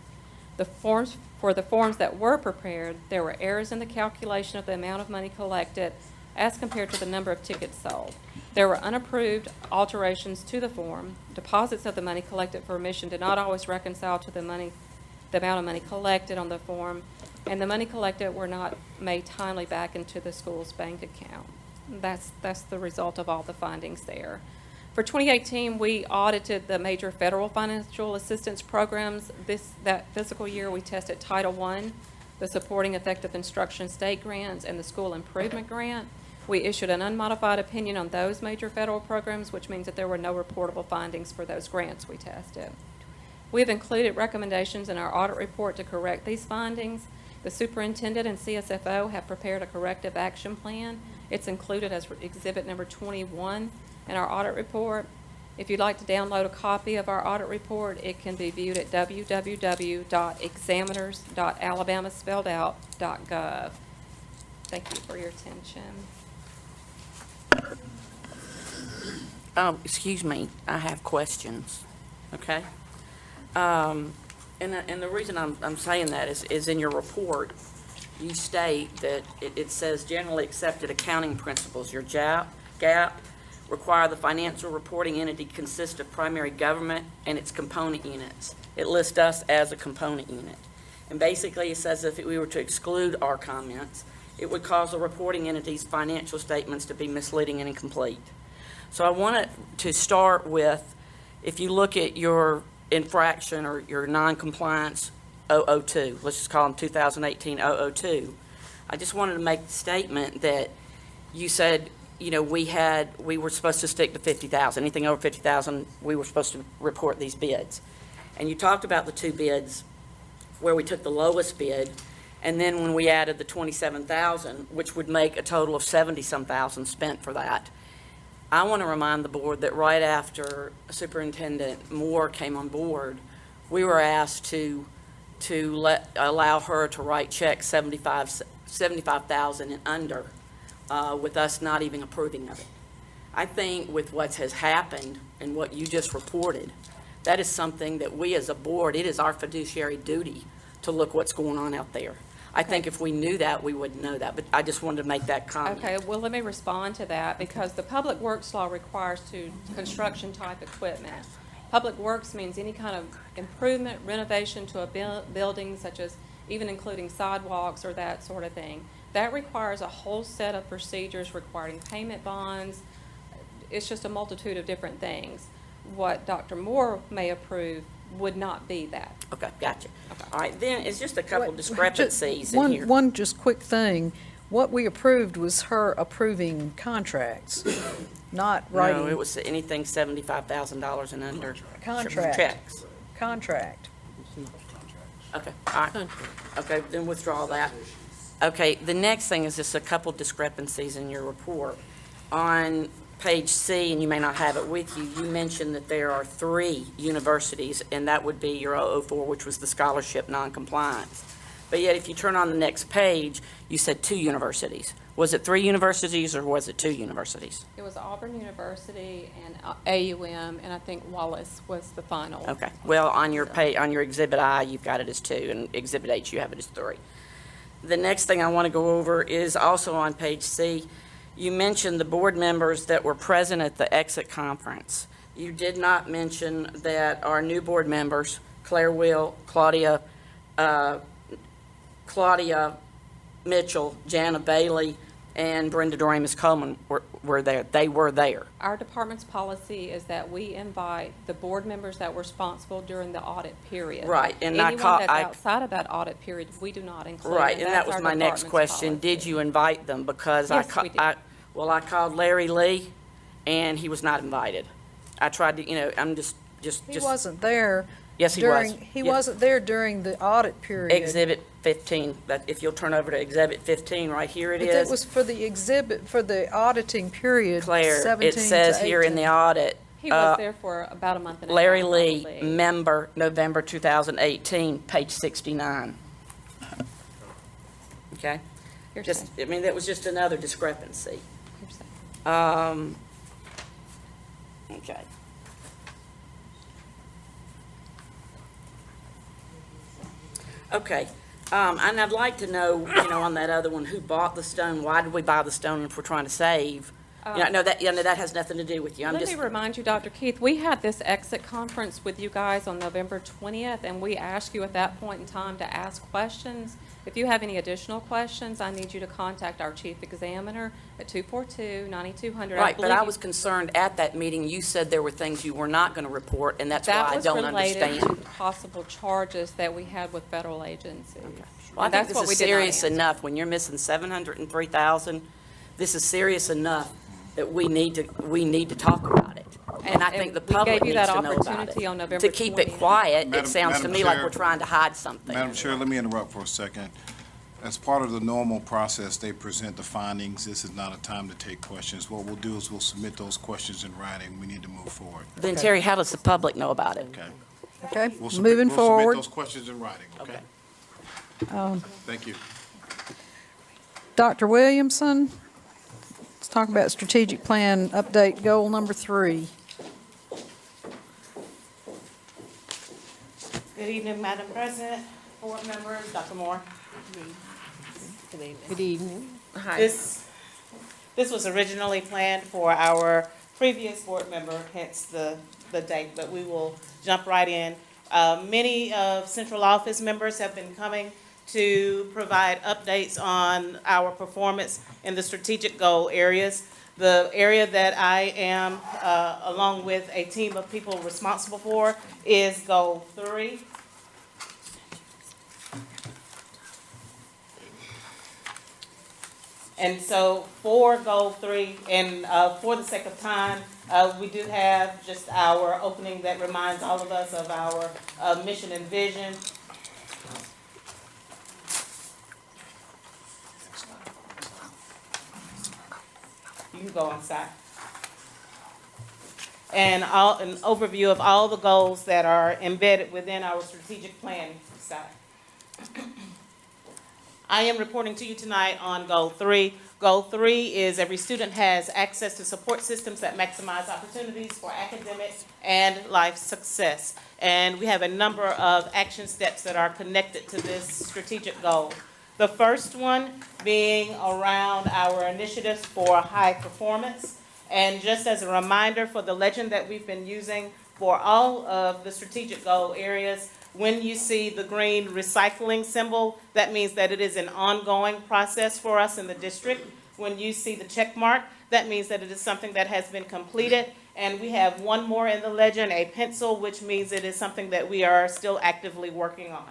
For the forms that were prepared, there were errors in the calculation of the amount of money collected as compared to the number of tickets sold. There were unapproved alterations to the form. Deposits of the money collected for admission did not always reconcile to the amount of money collected on the form, and the money collected were not made timely back into the school's bank account. That's the result of all the findings there. For 2018, we audited the major federal financial assistance programs. That fiscal year, we tested Title I, the Supporting Effective Instruction State Grants, and the School Improvement Grant. We issued an unmodified opinion on those major federal programs, which means that there were no reportable findings for those grants we tested. We have included recommendations in our audit report to correct these findings. The superintendent and CSFO have prepared a corrective action plan. It's included as exhibit number 21 in our audit report. If you'd like to download a copy of our audit report, it can be viewed at www.examiners.alabamaspelledout.gov. Thank you for your attention. Excuse me, I have questions, okay? And the reason I'm saying that is in your report, you state that it says generally accepted accounting principles, your GAAP, require the financial reporting entity consist of primary government and its component units. It lists us as a component unit. And basically, it says if we were to exclude our comments, it would cause the reporting entity's financial statements to be misleading and incomplete. So I wanted to start with, if you look at your infraction or your non-compliance 002, let's just call them 2018 002, I just wanted to make the statement that you said, you know, we were supposed to stick to 50,000. Anything over 50,000, we were supposed to report these bids. And you talked about the two bids where we took the lowest bid, and then when we added the 27,000, which would make a total of 70-some thousand spent for that. I want to remind the board that right after Superintendent Moore came on board, we were asked to allow her to write checks 75,000 and under, with us not even approving of it. I think with what has happened and what you just reported, that is something that we as a board, it is our fiduciary duty to look what's going on out there. I think if we knew that, we would know that, but I just wanted to make that comment. Okay, well, let me respond to that, because the Public Works law requires construction type equipment. Public Works means any kind of improvement, renovation to a building, such as even including sidewalks or that sort of thing. That requires a whole set of procedures requiring payment bonds. It's just a multitude of different things. What Dr. Moore may approve would not be that. Okay, gotcha. Okay. All right, then it's just a couple discrepancies in One- here. One just quick thing, what we approved was her approving contracts, not writing. No, it was anything $75,000 and under. Contract. Checks. Contract. Okay, all right. Okay, then withdraw that. Okay, the next thing is just a couple discrepancies in your report. On page C, and you may not have it with you, you mentioned that there are 3 universities, and that would be your 004, which was the scholarship noncompliance. But yet, if you turn on the next page, you said 2 universities. Was it 3 universities, or was it 2 universities? It was Auburn University and AUM, and I think Wallace was the final. Okay, well, on your Exhibit I, you've got it as 2, and Exhibit H, you have it as 3. The next thing I want to go over is also on page C. You mentioned the board members that were present at the exit conference. You did not mention that our new board members, Claire Will, Claudia Mitchell, Jana Bailey, and Brenda Doremus Coleman were there. They were there. Our department's policy is that we invite the board members that were responsible during the audit period. Right, and Anyone that's outside of that audit period, we do not include. Right, and that that's was our my next department's question. policy. Did you invite them? Because Yes, we did. I called Larry Lee, and he was not invited. I tried to, I'm just. He wasn't there. Yes, he was. He Yes. wasn't there during the audit period. Exhibit 15, if you'll turn over to Exhibit 15, right here it But that is. was for the exhibit, for the auditing period, Claire, 17 it says to here in the 18. audit. He was there for about a month and a half. Larry I Lee, believe. member, November 2018, page 69. Okay? Hearsay. That was just another discrepancy. Hearsay. Okay. Okay, and I'd like to know, on that other one, who bought the stone? Why did we buy the stone if we're trying to save? No, that has nothing to do with you. Let me remind you, Dr. Keith, we had this exit conference with you guys on November 20th, and we asked you at that point in time to ask questions. If you have any additional questions, I need you to contact our chief examiner at 242-9200. Right, but I was concerned at that meeting, you said there were things you were not going to report, and that's why I don't That was related understand. to possible charges that we had with federal agencies. Well, I And think that's this what is we did not serious answer. enough. When you're missing 703,000, this is serious enough that we need to talk about it. And I think the we public gave you needs that to know about opportunity on it. November To keep it 20th. quiet, it Madam- sounds to Madam me like Chair. we're trying to hide something. Madam Chair, let me interrupt for a second. As part of the normal process, they present the findings. This is not a time to take questions. What we'll do is we'll submit those questions in writing. We need to move forward. Then Terry, how does the public know about it? Okay? Okay, We'll submit- moving We'll forward. submit those questions in writing, okay? Thank you. Dr. Williamson, let's talk about strategic plan update goal number 3. Good evening, Madam President, board members, Dr. Moore. Good evening. Hi. This was originally planned for our previous board member, hence the date, but we will jump right in. Many of central office members have been coming to provide updates on our performance in the strategic goal areas. The area that I am, along with a team of people responsible for, is Goal 3. And so for Goal 3, and for the sake of time, we do have just our opening that reminds all of us of our mission and vision. You can go on side. And an overview of all the goals that are embedded within our strategic plan side. I am reporting to you tonight on Goal 3. Goal 3 is every student has access to support systems that maximize opportunities for academic and life success. And we have a number of action steps that are connected to this strategic goal. The first one being around our initiatives for high performance. And just as a reminder for the legend that we've been using for all of the strategic goal areas, when you see the green recycling symbol, that means that it is an ongoing process for us in the district. When you see the check mark, that means that it is something that has been completed. And we have one more in the legend, a pencil, which means it is something that we are still actively working on.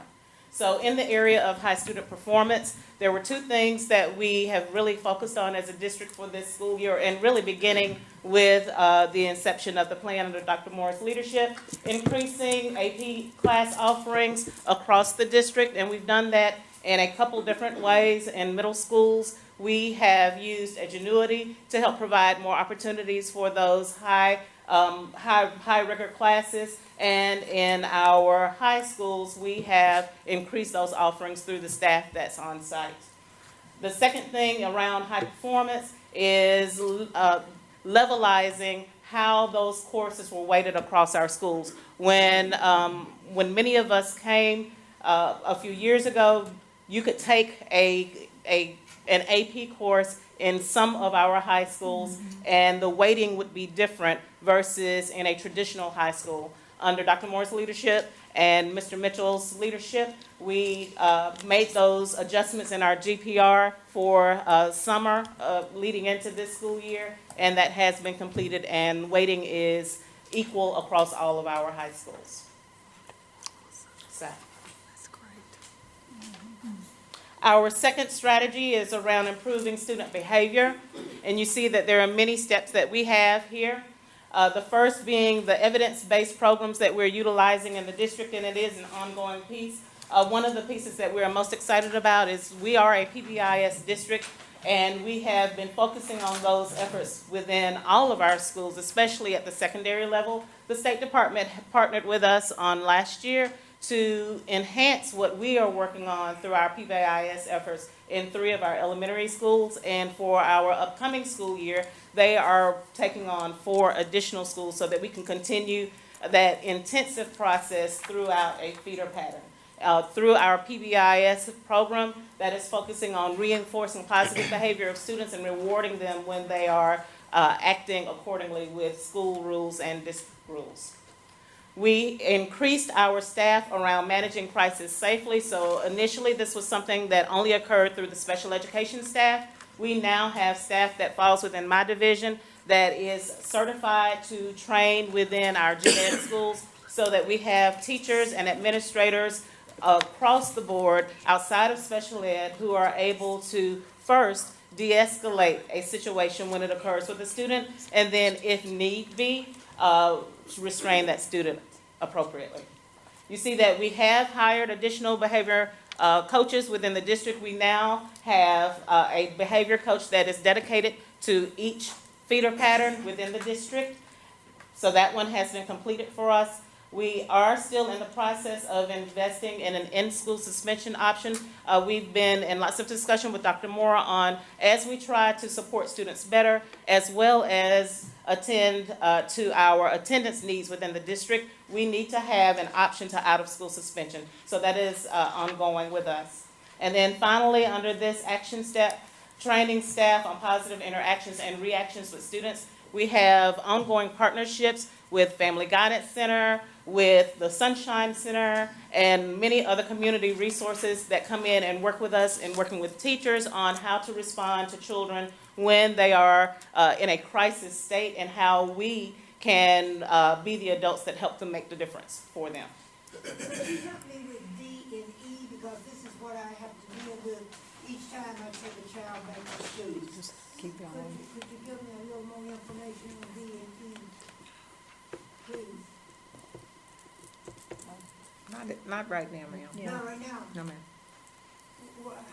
So in the area of high student performance, there were 2 things that we have really focused on as a district for this school year, and really beginning with the inception of the plan under Dr. Moore's leadership, increasing AP class offerings across the district, and we've done that in a couple different ways. In middle schools, we have used Edgenuity to help provide more opportunities for those high rigor classes. And in our high schools, we have increased those offerings through the staff that's on site. The second thing around high performance is levelizing how those courses were weighted across our schools. When many of us came a few years ago, you could take an AP course in some of our high schools, and the weighting would be different versus in a traditional high school. Under Dr. Moore's leadership and Mr. Mitchell's leadership, we made those adjustments in our GPR for summer leading into this school year, and that has been completed, and weighting is equal across all of our high schools. So. That's great. Our second strategy is around improving student behavior, and you see that there are many steps that we have here. The first being the evidence-based programs that we're utilizing in the district, and it is an ongoing piece. One of the pieces that we're most excited about is we are a PBIS district, and we have been focusing on those efforts within all of our schools, especially at the secondary level. The State Department partnered with us on last year to enhance what we are working on through our PBIS efforts in 3 of our elementary schools, and for our upcoming school year, they are taking on 4 additional schools so that we can continue that intensive process throughout a feeder pattern. Through our PBIS program that is focusing on reinforcing positive behavior of students and rewarding them when they are acting accordingly with school rules and district rules. We increased our staff around managing crisis safely. So initially this was something that only occurred through the special education staff. We now have staff that falls within my division that is certified to train within our gen ed schools, so that we have teachers and administrators across the board outside of special ed who are able to first de-escalate a situation when it occurs with a student, and then if need be, restrain that student appropriately. You see that we have hired additional behavior coaches within the district. We now have a behavior coach that is dedicated to each feeder pattern within the district. So that one has been completed for us. We are still in the process of investing in an in-school suspension option. We've been in lots of discussion with Dr. Moore on, as we try to support students better, as well as attend to our attendance needs within the district, we need to have an option to out-of-school suspension. So that is ongoing with us. And then finally, under this action step, training staff on positive interactions and reactions with students, we have ongoing partnerships with Family Guidance Center, with the Sunshine Center, and many other community resources that come in and work with us and working with teachers on how to respond to children when they are in a crisis state and how we can be the adults that help them make the difference for them. Could you help me with D and E, because this is what I have to deal with each time I take a child back to school. Just keep going. Could you give me a little more information on D and E, please? Not right now, ma'am. Not right now. No, ma'am.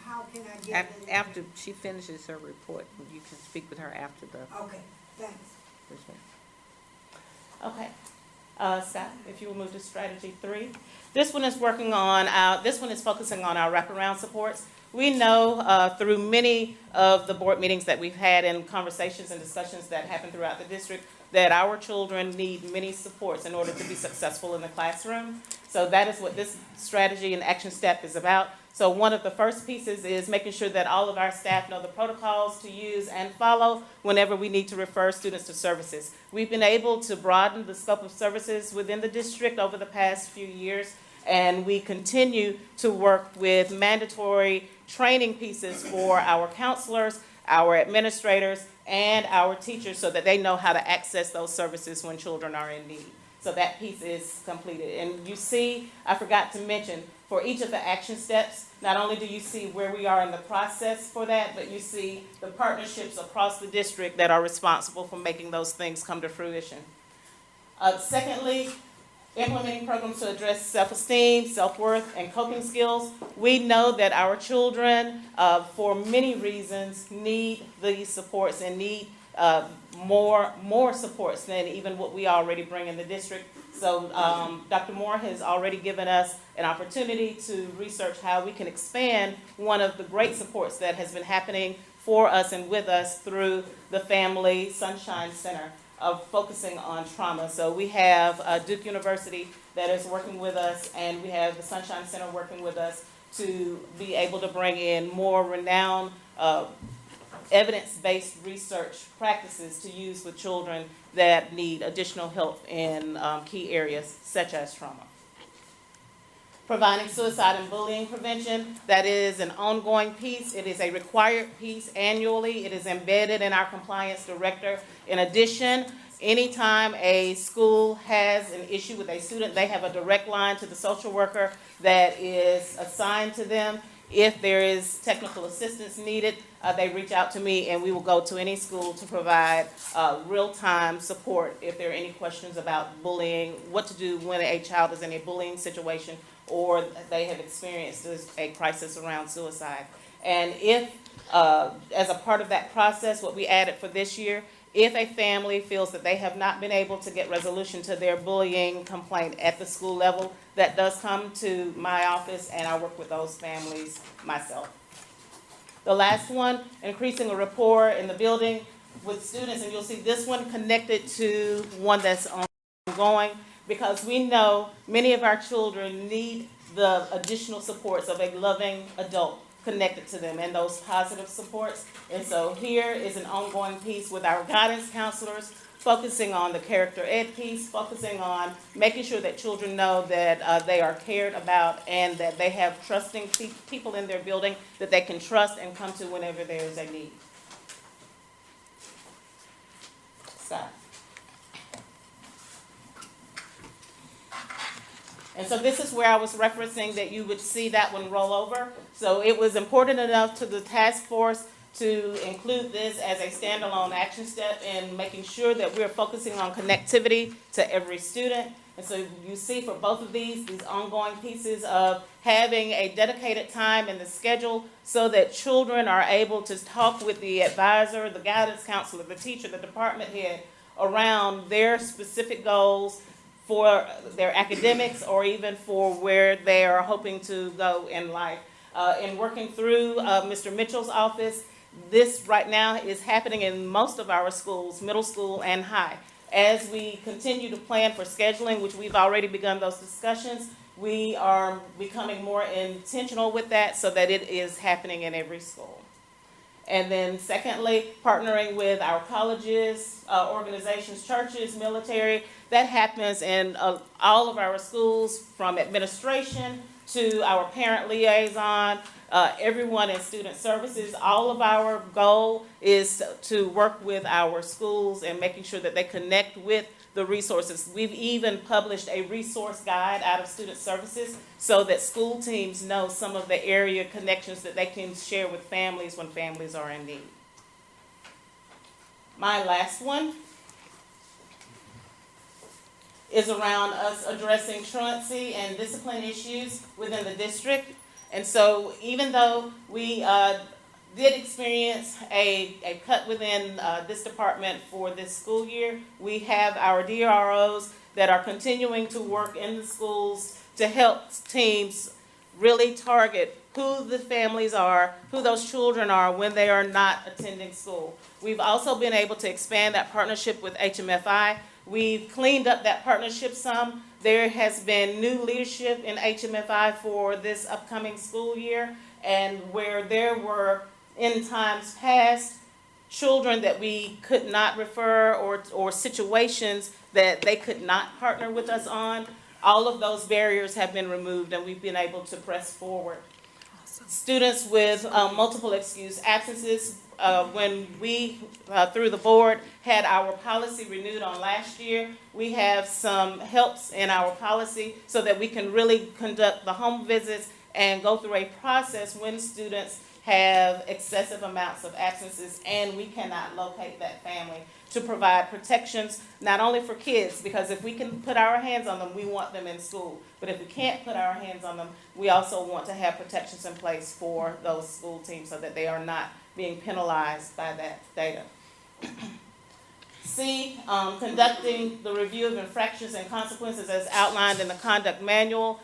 How can I get it? After she finishes her report, you can speak with her after the. Okay, thanks. Yes, ma'am. Okay. Scott, if you will move to strategy 3. This one is focusing on our wraparound supports. We know through many of the board meetings that we've had and conversations and discussions that happen throughout the district that our children need many supports in order to be successful in the classroom. So that is what this strategy and action step is about. So one of the first pieces is making sure that all of our staff know the protocols to use and follow whenever we need to refer students to services. We've been able to broaden the scope of services within the district over the past few years, and we continue to work with mandatory training pieces for our counselors, our administrators, and our teachers so that they know how to access those services when children are in need. So that piece is completed. And you see, I forgot to mention, for each of the action steps, not only do you see where we are in the process for that, but you see the partnerships across the district that are responsible for making those things come to fruition. Secondly, implementing programs to address self-esteem, self-worth, and coping skills. We know that our children, for many reasons, need these supports and need more supports than even what we already bring in the district. So Dr. Moore has already given us an opportunity to research how we can expand one of the great supports that has been happening for us and with us through the Family Sunshine Center of focusing on trauma. So we have Duke University that is working with us, and we have the Sunshine Center working with us to be able to bring in more renowned evidence-based research practices to use with children that need additional help in key areas such as trauma. Providing suicide and bullying prevention, that is an ongoing piece. It is a required piece annually. It is embedded in our compliance director. In addition, anytime a school has an issue with a student, they have a direct line to the social worker that is assigned to them. If there is technical assistance needed, they reach out to me, and we will go to any school to provide real-time support if there are any questions about bullying, what to do when a child is in a bullying situation or they have experienced a crisis around suicide. And if, as a part of that process, what we added for this year, if a family feels that they have not been able to get resolution to their bullying complaint at the school level, that does come to my office, and I work with those families myself. The last one, increasing a rapport in the building with students, and you'll see this one connected to one that's ongoing, because we know many of our children need the additional supports of a loving adult connected to them and those positive supports. And so here is an ongoing piece with our guidance counselors, focusing on the character ed piece, focusing on making sure that children know that they are cared about and that they have trusting people in their building that they can trust and come to whenever there is a need. Scott. And so this is where I was referencing that you would see that one roll over. So it was important enough to the task force to include this as a standalone action step in making sure that we're focusing on connectivity to every student. And so you see for both of these ongoing pieces of having a dedicated time in the schedule so that children are able to talk with the advisor, the guidance counselor, the teacher, the department head around their specific goals, for their academics or even for where they are hoping to go in life. In working through Mr. Mitchell's office, this right now is happening in most of our schools, middle school and high. As we continue to plan for scheduling, which we've already begun those discussions, we are becoming more intentional with that so that it is happening in every school. And then secondly, partnering with our colleges, organizations, churches, military. That happens in all of our schools, from administration to our parent liaison, everyone in student services. All of our goal is to work with our schools and making sure that they connect with the resources. We've even published a resource guide out of student services so that school teams know some of the area connections that they can share with families when families are in need. My last one is around us addressing truancy and discipline issues within the district. And so even though we did experience a cut within this department for this school year, we have our DROs that are continuing to work in the schools to help teams really target who the families are, who those children are when they are not attending school. We've also been able to expand that partnership with HMFI. We've cleaned up that partnership some. There has been new leadership in HMFI for this upcoming school year, and where there were in times past children that we could not refer or situations that they could not partner with us on, all of those barriers have been removed and we've been able to press forward. Students with multiple excused absences, when we, through the board, had our policy renewed on last year, we have some helps in our policy so that we can really conduct the home visits and go through a process when students have excessive amounts of absences and we cannot locate that family, to provide protections not only for kids, because if we can put our hands on them, we want them in school. But if we can't put our hands on them, we also want to have protections in place for those school teams so that they are not being penalized by that data. C, conducting the review of infractions and consequences as outlined in the conduct manual.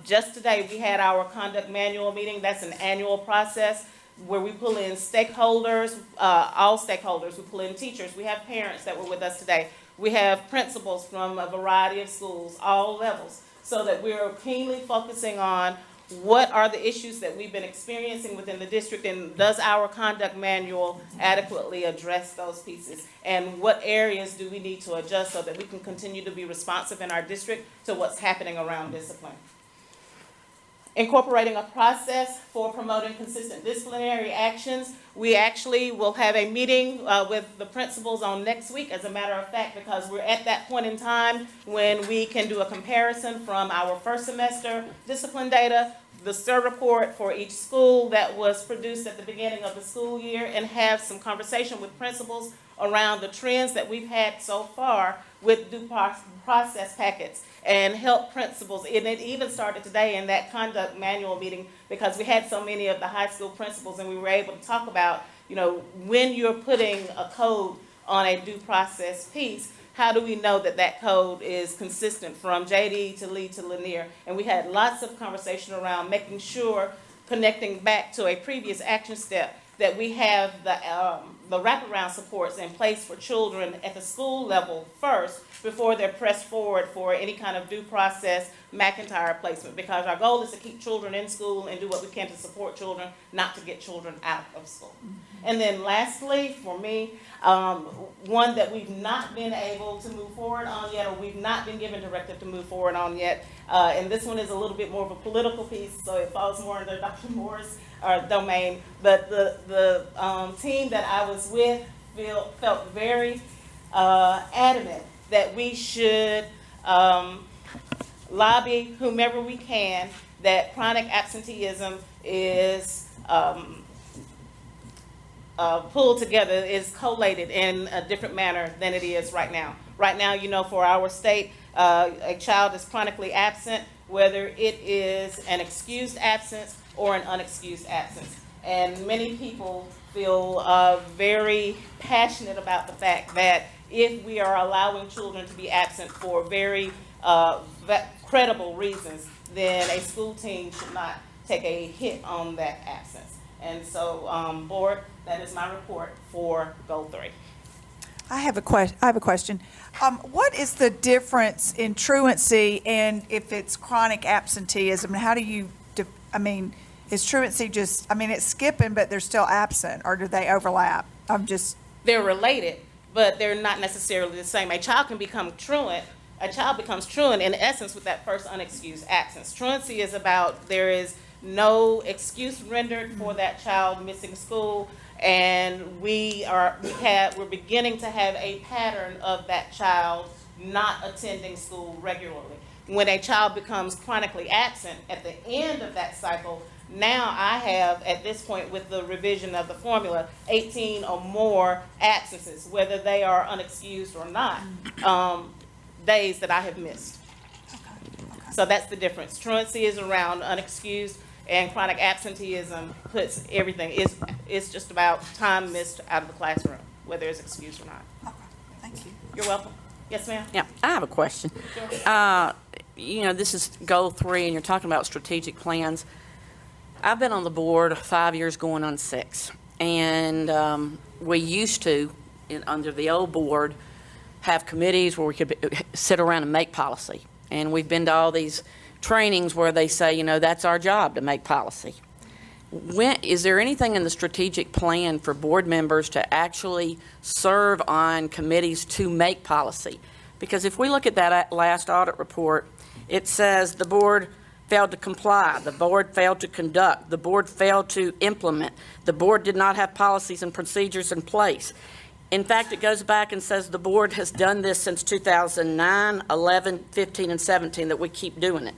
Just today, we had our conduct manual meeting. That's an annual process where we pull in stakeholders, all stakeholders. We pull in teachers. We have parents that were with us today. We have principals from a variety of schools, all levels, so that we're keenly focusing on what are the issues that we've been experiencing within the district, and does our conduct manual adequately address those pieces? And what areas do we need to adjust so that we can continue to be responsive in our district to what's happening around discipline? Incorporating a process for promoting consistent disciplinary actions. We actually will have a meeting with the principals on next week, as a matter of fact, because we're at that point in time when we can do a comparison from our first semester discipline data, the STIR report for each school that was produced at the beginning of the school year, and have some conversation with principals around the trends that we've had so far with due process packets, and help principals. And it even started today in that conduct manual meeting, because we had so many of the high school principals and we were able to talk about, you know, when you're putting a code on a due process piece, how do we know that that code is consistent from JD to Lee to Lanier? And we had lots of conversation around making sure, connecting back to a previous action step, that we have the wraparound supports in place for children at the school level first before they're pressed forward for any kind of due process McIntyre placement, because our goal is to keep children in school and do what we can to support children, not to get children out of school. And then lastly, for me, one that we've not been able to move forward on yet, or we've not been given directive to move forward on yet, and this one is a little bit more of a political piece, so it falls more under Dr. Moore's domain, but the team that I was with felt very adamant that we should lobby whomever we can that chronic absenteeism is pulled together, is collated in a different manner than it is right now. Right now, you know, for our state, a child is chronically absent, whether it is an excused absence or an unexcused absence. And many people feel very passionate about the fact that if we are allowing children to be absent for very credible reasons, then a school team should not take a hit on that absence. And so, board, that is my report for Goal 3. I have a question. What is the difference in truancy and if it's chronic absenteeism? How do you, is truancy just, it's skipping, but they're still absent, or do they overlap? They're related, but they're not necessarily the same. A child becomes truant in essence with that first unexcused absence. Truancy is about there is no excuse rendered for that child missing school, and we're beginning to have a pattern of that child not attending school regularly. When a child becomes chronically absent at the end of that cycle, now I have, at this point with the revision of the formula, 18 or more absences, whether they are unexcused or not, days that I have missed. So that's the difference. Truancy is around unexcused, and chronic absenteeism puts everything, it's just about time missed out of the classroom, whether it's excused or not. Okay, thank you. You're welcome. Yes, ma'am? Yeah, I have a question. Sure. This is Goal 3, and you're talking about strategic plans. I've been on the board 5 years going on 6, and we used to, under the old board, have committees where we could sit around and make policy. And we've been to all these trainings where they say, that's our job to make policy. Is there anything in the strategic plan for board members to actually serve on committees to make policy? Because if we look at that last audit report, it says the board failed to comply, the board failed to conduct, the board failed to implement, the board did not have policies and procedures in place. In fact, it goes back and says the board has done this since 2009, 11, 15, and 17, that we keep doing it.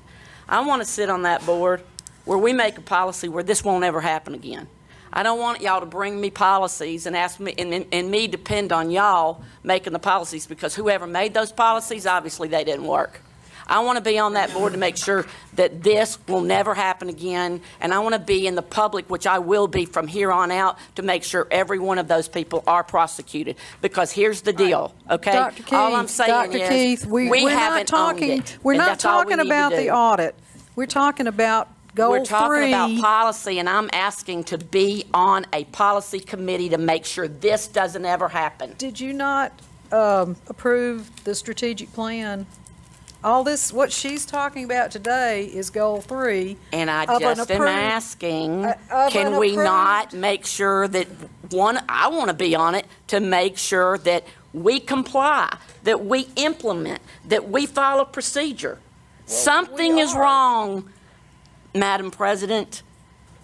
I want to sit on that board where we make a policy where this won't ever happen again. I don't want y'all to bring me policies and ask me, and me depend on y'all making the policies, because whoever made those policies, obviously they didn't work. I want to be on that board to make sure that this will never happen again, and I want to be in the public, which I will be from here on out, to make sure every one of those people are prosecuted. Because here's the deal, okay? Dr. Keith, all I'm saying Dr. is Keith, we haven't owned it. We're and not that's all we talking need to about do. the audit. We're talking about Goal 3. We're talking about policy, and I'm asking to be on a policy committee to make sure this doesn't ever happen. Did you not approve the strategic plan? All this, what she's talking about today is Goal 3. And I just am asking, can we not make sure that, I want to be on it to make sure that we comply, that we implement, that we follow procedure. Something is wrong, Madam President.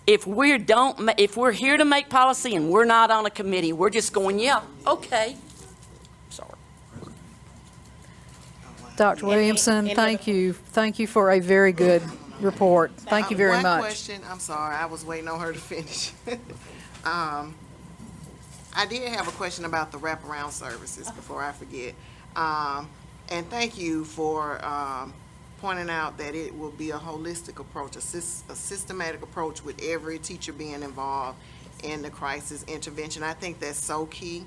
If we're here to make policy and we're not on a committee, we're just going, yeah, okay. Sorry. Dr. Williamson, thank you. Thank you for a very good report. Thank you very much. One question, I'm sorry, I was waiting on her to finish. I did have a question about the wraparound services before I forget. And thank you for pointing out that it will be a holistic approach, a systematic approach with every teacher being involved in the crisis intervention. I think that's so key,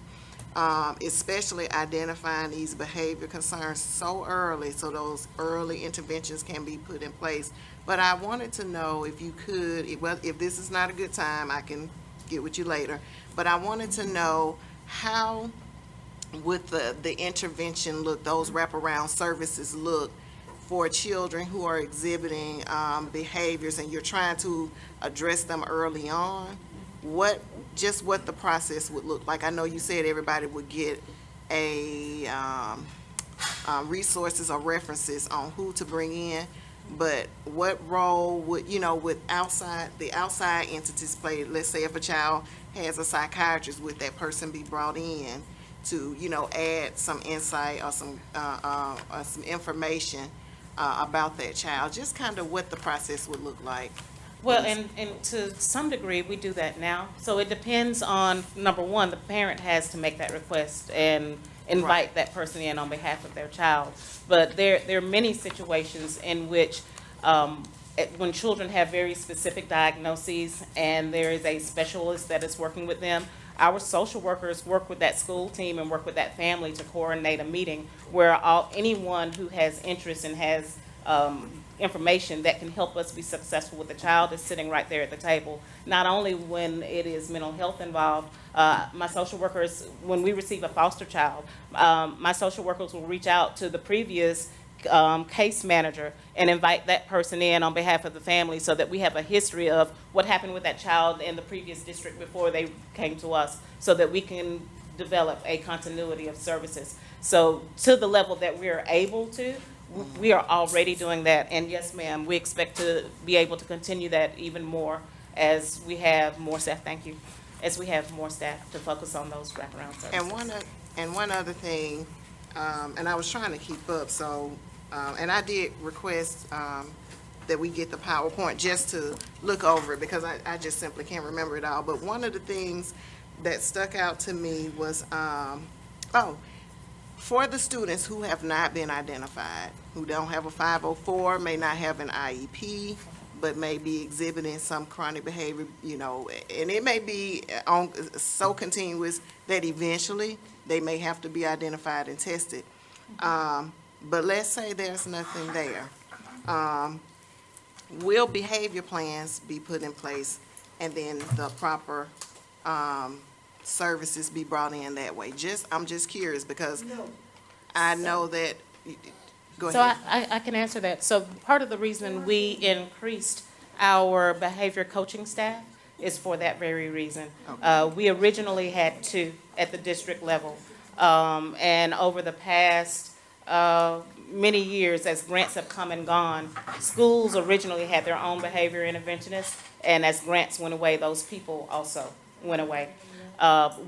especially identifying these behavior concerns so early so those early interventions can be put in place. But I wanted to know if you could, if this is not a good time, I can get with you later, but I wanted to know how would the intervention look, those wraparound services look for children who are exhibiting behaviors and you're trying to address them early on, what the process would look like. I know you said everybody would get a resources or references on who to bring in, but what role would, would the outside entities play? Let's say if a child has a psychiatrist, would that person be brought in to, add some insight or some information about that child, just kind of what the process would look like? Well, and to some degree, we do that now. So it depends on, number one, the parent has to make that request and invite that person in on behalf of their child. But there are many situations in which when children have very specific diagnoses and there is a specialist that is working with them, our social workers work with that school team and work with that family to coordinate a meeting where anyone who has interest and has information that can help us be successful with the child is sitting right there at the table. Not only when it is mental health involved, my social workers, when we receive a foster child, my social workers will reach out to the previous case manager and invite that person in on behalf of the family so that we have a history of what happened with that child in the previous district before they came to us, so that we can develop a continuity of services. So to the level that we are able to, we are already doing that. And yes, ma'am, we expect to be able to continue that even more as we have more staff. Thank you. As we have more staff to focus on those wraparound services. And one other thing, and I was trying to keep up, so, and I did request that we get the PowerPoint just to look over it, because I just simply can't remember it all. But one of the things that stuck out to me was, for the students who have not been identified, who don't have a 504, may not have an IEP, but may be exhibiting some chronic behavior, you know, and it may be so continuous that eventually they may have to be identified and tested. But let's say there's nothing there. Will behavior plans be put in place, and then the proper services be brought in that way? I'm just curious, because I know that, go ahead. So I can answer that. So part of the reason we increased our behavior coaching staff is for that very reason. Okay. We originally had 2 at the district level. And over the past many years, as grants have come and gone, schools originally had their own behavior interventionists, and as grants went away, those people also went away.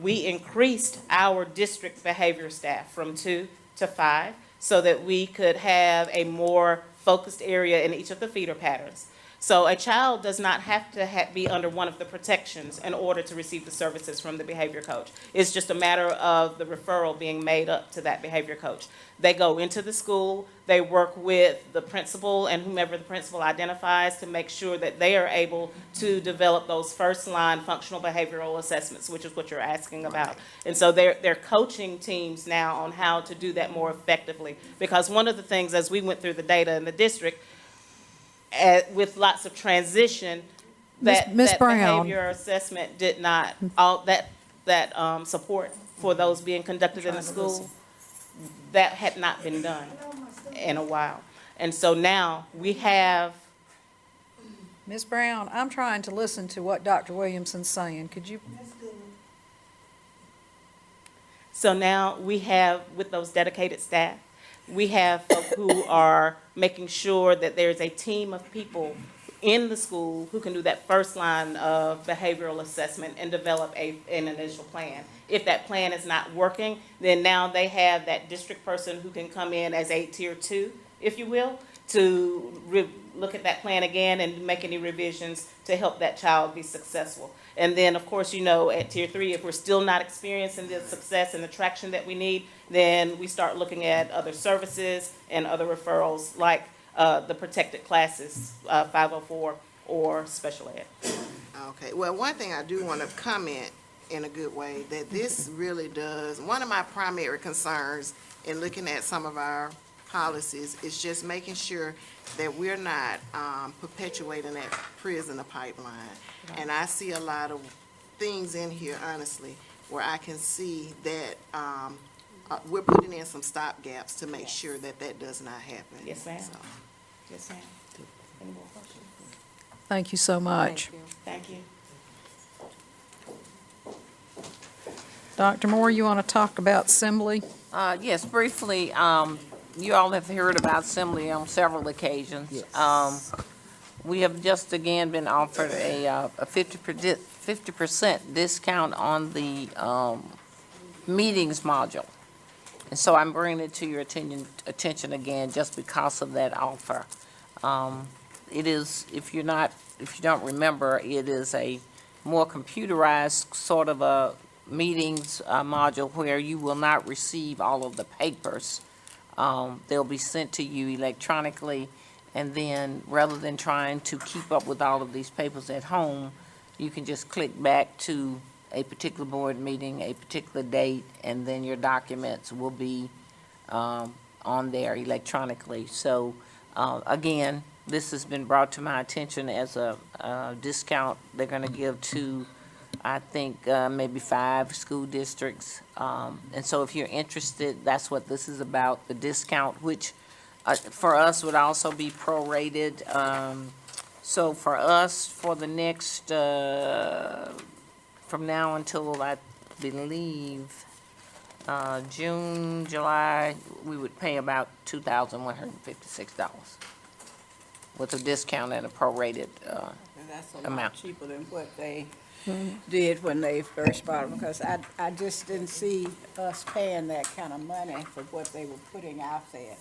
We increased our district behavior staff from 2 to 5 so that we could have a more focused area in each of the feeder patterns. So a child does not have to be under one of the protections in order to receive the services from the behavior coach. It's just a matter of the referral being made up to that behavior coach. They go into the school, they work with the principal and whomever the principal identifies to make sure that they are able to develop those first-line functional behavioral assessments, which is what you're asking about. And so they're coaching teams now on how to do that more effectively. Because one of the things, as we went through the data in the district, with lots of transition, that Brown. behavior assessment did not, that support for those being conducted in the school, that had not been done in a while. And so now we have. Ms. Brown, I'm trying to listen to what Dr. Williamson's saying. Could you? So now we have, with those dedicated staff, we have folk who are making sure that there's a team of people in the school who can do that first line of behavioral assessment and develop an initial plan. If that plan is not working, then now they have that district person who can come in as a tier 2, if you will, to look at that plan again and make any revisions to help that child be successful. And then, of course, you know, at tier 3, if we're still not experiencing the success and the traction that we need, then we start looking at other services and other referrals, like the protected classes, 504, or special ed. Okay, well, one thing I do want to comment in a good way, that this really does, one of my primary concerns in looking at some of our policies is just making sure that we're not perpetuating that prisoner pipeline. Right. And I see a lot of things in here, honestly, where I can see that we're putting in some stopgaps to make sure that that does not happen. Yes, ma'am. So. Yes, ma'am. Any more questions? Thank you so much. Thank you. Dr. Moore, you want to talk about Assembly? Yes, briefly, you all have heard about Assembly on several occasions. Yes. We have just again been offered a 50% discount on the meetings module. And so I'm bringing it to your attention again just because of that offer. It is, if you don't remember, it is a more computerized sort of a meetings module where you will not receive all of the papers. They'll be sent to you electronically, And then, rather than trying to keep up with all of these papers at home, you can just click back to a particular board meeting, a particular date, and then your documents will be on there electronically. So, again, this has been brought to my attention as a discount they're going to give to, I think, maybe 5 school districts. And so if you're interested, that's what this is about, the discount, which for us would also be prorated. So for us, for the next, from now until I believe June, July, we would pay about $2,156 with a discount and a prorated That's a lot amount. cheaper than what they did when they first bought them, because I just didn't see us paying that kind of money for what they were putting out there.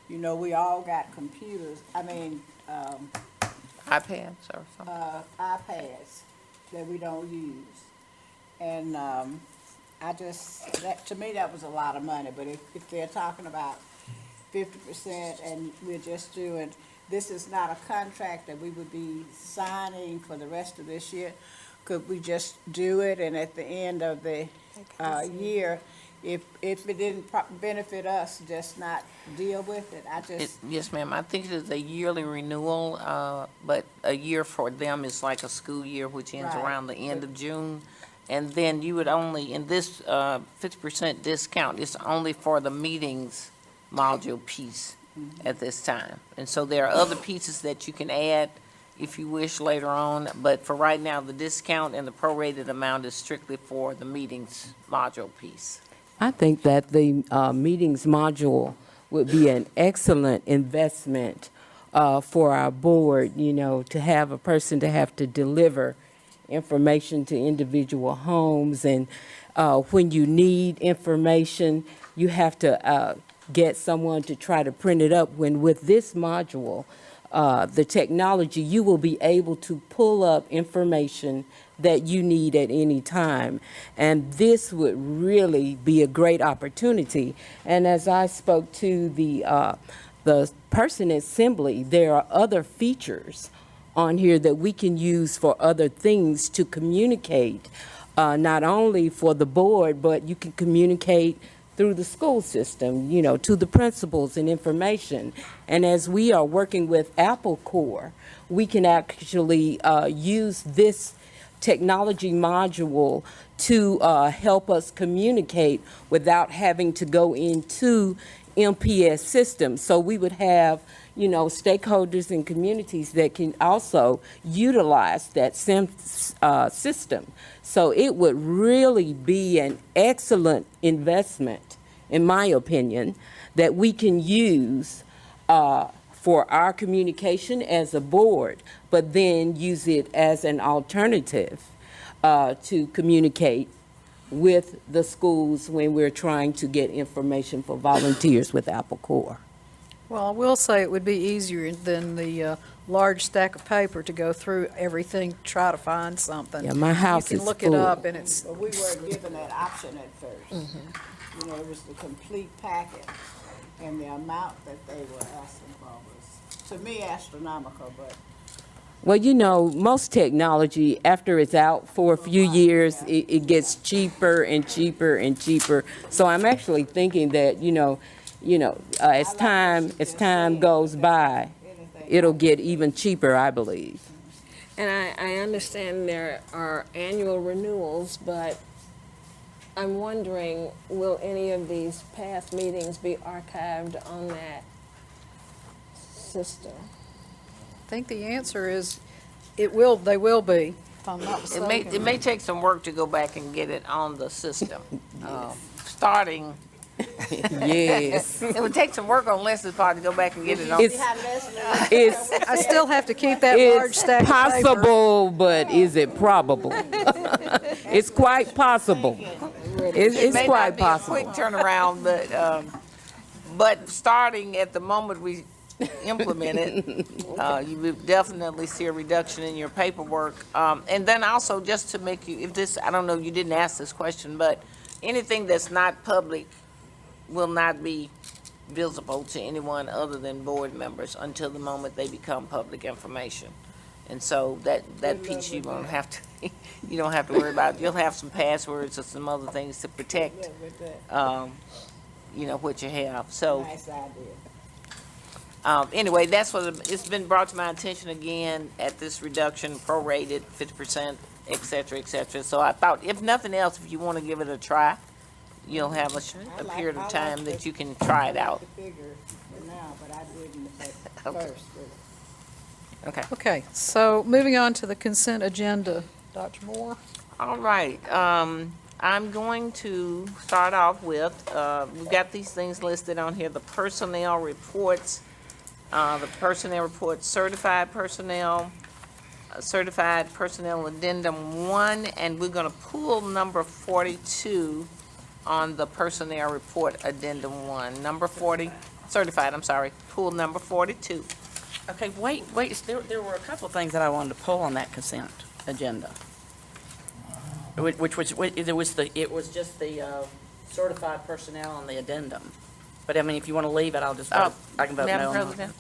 You know, we all got computers, iPads or something. iPads that we don't use. And to me, that was a lot of money, but if they're talking about 50% and we're just doing, this is not a contract that we would be signing for the rest of this year. Could we just do it, and at the end of the year, if it didn't benefit us, just not deal with it? Yes, ma'am. I think it is a yearly renewal, but a year for them is like a school year, which ends Right. around the end of June. And then you would only, in this 50% discount, it's only for the meetings module piece at this time. And so there are other pieces that you can add if you wish later on, but for right now, the discount and the prorated amount is strictly for the meetings module piece. I think that the meetings module would be an excellent investment for our board, you know, to have a person to have to deliver information to individual homes, and when you need information, you have to get someone to try to print it up, when with this module, the technology, you will be able to pull up information that you need at any time. And this would really be a great opportunity. And as I spoke to the person at Assembly, there are other features on here that we can use for other things to communicate, not only for the board, but you can communicate through the school system, you know, to the principals and information. And as we are working with Apple Core, we can actually use this technology module to help us communicate without having to go into MPS systems. So we would have, you know, stakeholders and communities that can also utilize that system. So it would really be an excellent investment, in my opinion, that we can use for our communication as a board, but then use it as an alternative to communicate with the schools when we're trying to get information for volunteers with Apple Core. Well, I will say it would be easier than the large stack of paper to go through everything, try to find something. Yeah, my house You is can look full. it up, and it's, But we weren't given that option at first. You know, it was the complete packet, and the amount that they were asking for was, to me, astronomical, but Well, you know, most technology, after it's out for a few years, it gets cheaper and cheaper and cheaper. So I'm actually thinking that, as time goes by, it'll get even cheaper, I believe. And I understand there are annual renewals, but I'm wondering, will any of these past meetings be archived on that system? I think the answer is, they will be, if I'm not mistaken. It may take some work to go back and get it on the system. Starting, Yes. it would take some work on Leslie's part to go back and get it on. It's I still have to keep that large It's stack of paper. possible, but is it probable? It's quite possible. It's May quite not be a quick possible. turnaround, but starting at the moment we implement it, you will definitely see a reduction in your paperwork. And then also, just to make you, I don't know, you didn't ask this question, but anything that's not public will not be visible to anyone other than board members until the moment they become public information. And so that piece you won't have to, you don't have to worry about. You'll have some passwords or some other things to protect, you know, what you have. So. Nice idea. Anyway, that's what, it's been brought to my attention again at this reduction, prorated, 50%, et cetera, et cetera. So I thought, if nothing else, if you want to give it a try, you'll have a period of time that you can try it out. I like the figure for now, but I wouldn't at Okay. first. Okay. Okay, so moving on to the consent agenda. Dr. Moore? All right, I'm going to start off with, we've got these things listed on here, the personnel reports, certified personnel addendum 1, and we're gonna pull number 42 on the personnel report addendum 1. Number 40, certified, I'm sorry, pull number 42. Okay, wait, there were a couple of things that I wanted to pull on that consent agenda. Which was, it was just the certified personnel on the addendum. But I mean, if you want to leave it, I'll just vote, I can vote no Madam on it. President?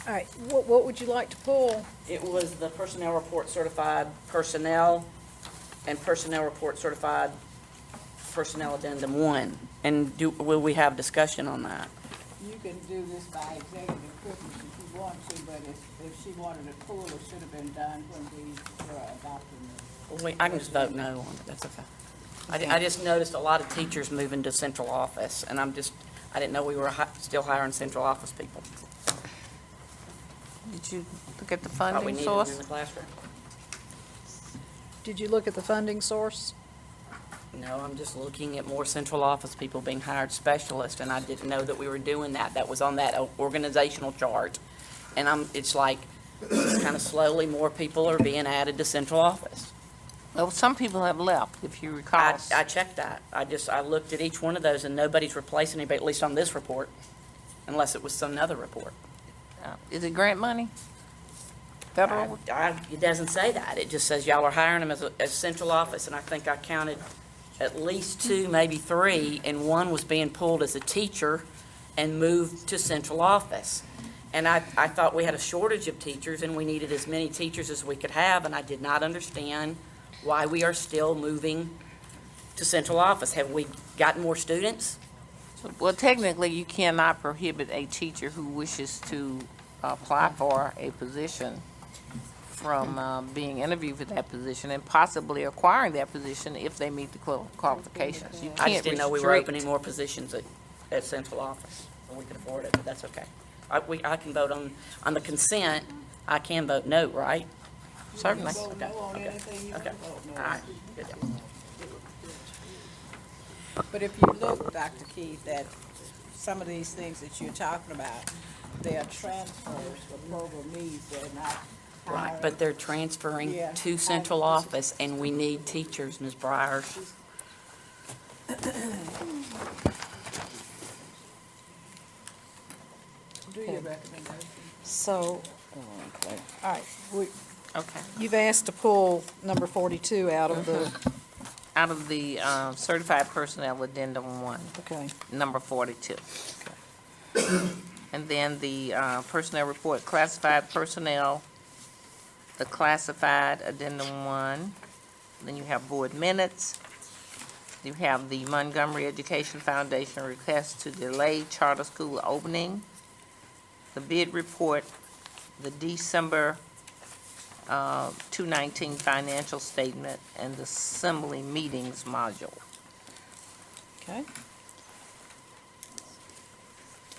All right, what would you like to pull? It was the personnel report certified personnel and personnel report certified personnel addendum 1. And will we have discussion on that? You can do this by executive privilege if you want to, but if she wanted to pull, it should have been done when we were adopting it. I can just vote no on it, that's okay. I just noticed a lot of teachers moving to central office, and I didn't know we were still hiring central office people. Did you look at the Thought we funding needed them source? in the classroom. Did you look at the funding source? No, I'm just looking at more central office people being hired specialists, and I didn't know that we were doing that. That was on that organizational chart. And it's like, kind of slowly, more people are being added to central office. Well, some people have left, if you recall. I checked that. I looked at each one of those, and nobody's replacing anybody, at least on this report, unless it was some other report. Is it grant money? Federal? It doesn't say that. It just says y'all are hiring them as central office, and I think I counted at least 2, maybe 3, and one was being pulled as a teacher and moved to central office. And I thought we had a shortage of teachers, and we needed as many teachers as we could have, and I did not understand why we are still moving to central office. Have we gotten more students? Well, technically, you cannot prohibit a teacher who wishes to apply for a position from being interviewed for that position and possibly acquiring that position if they meet the qualifications. You I can't just didn't know we were restrict. opening more positions at central office, and we could afford it, but that's okay. I can vote on the consent, I can vote no, right? Certainly. Vote no on anything, you Okay. can vote no. All right, good deal. But if you look, Dr. Keith, at some of these things that you're talking about, they are transfers for program needs, they're not Right, hiring. but they're transferring Yeah. to central office, and we need teachers, Ms. Briers. Do your recommendation. So, all right, Okay. you've asked to pull number 42 out of the, Out of the certified personnel addendum 1, okay. number 42. And then the personnel report, classified personnel, the classified addendum 1. Then you have board minutes. You have the Montgomery Education Foundation request to delay charter school opening, the bid report, the December 2019 financial statement, and the assembly meetings module. Okay.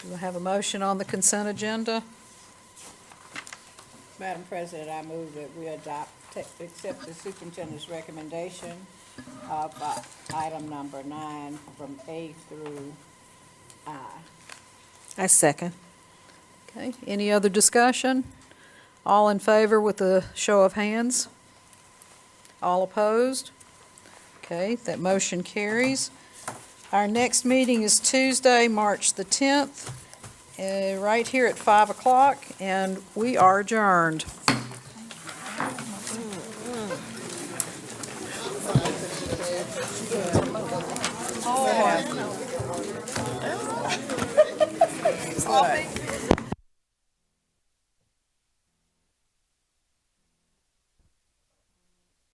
Do I have a motion on the consent agenda? Madam President, I move that we accept the superintendent's recommendation of item number 9 from A through I. I second. Okay, any other discussion? All in favor with a show of hands? All opposed? Okay, that motion carries. Our next meeting is Tuesday, March the 10th, right here at 5 o'clock, and we are adjourned. coffee?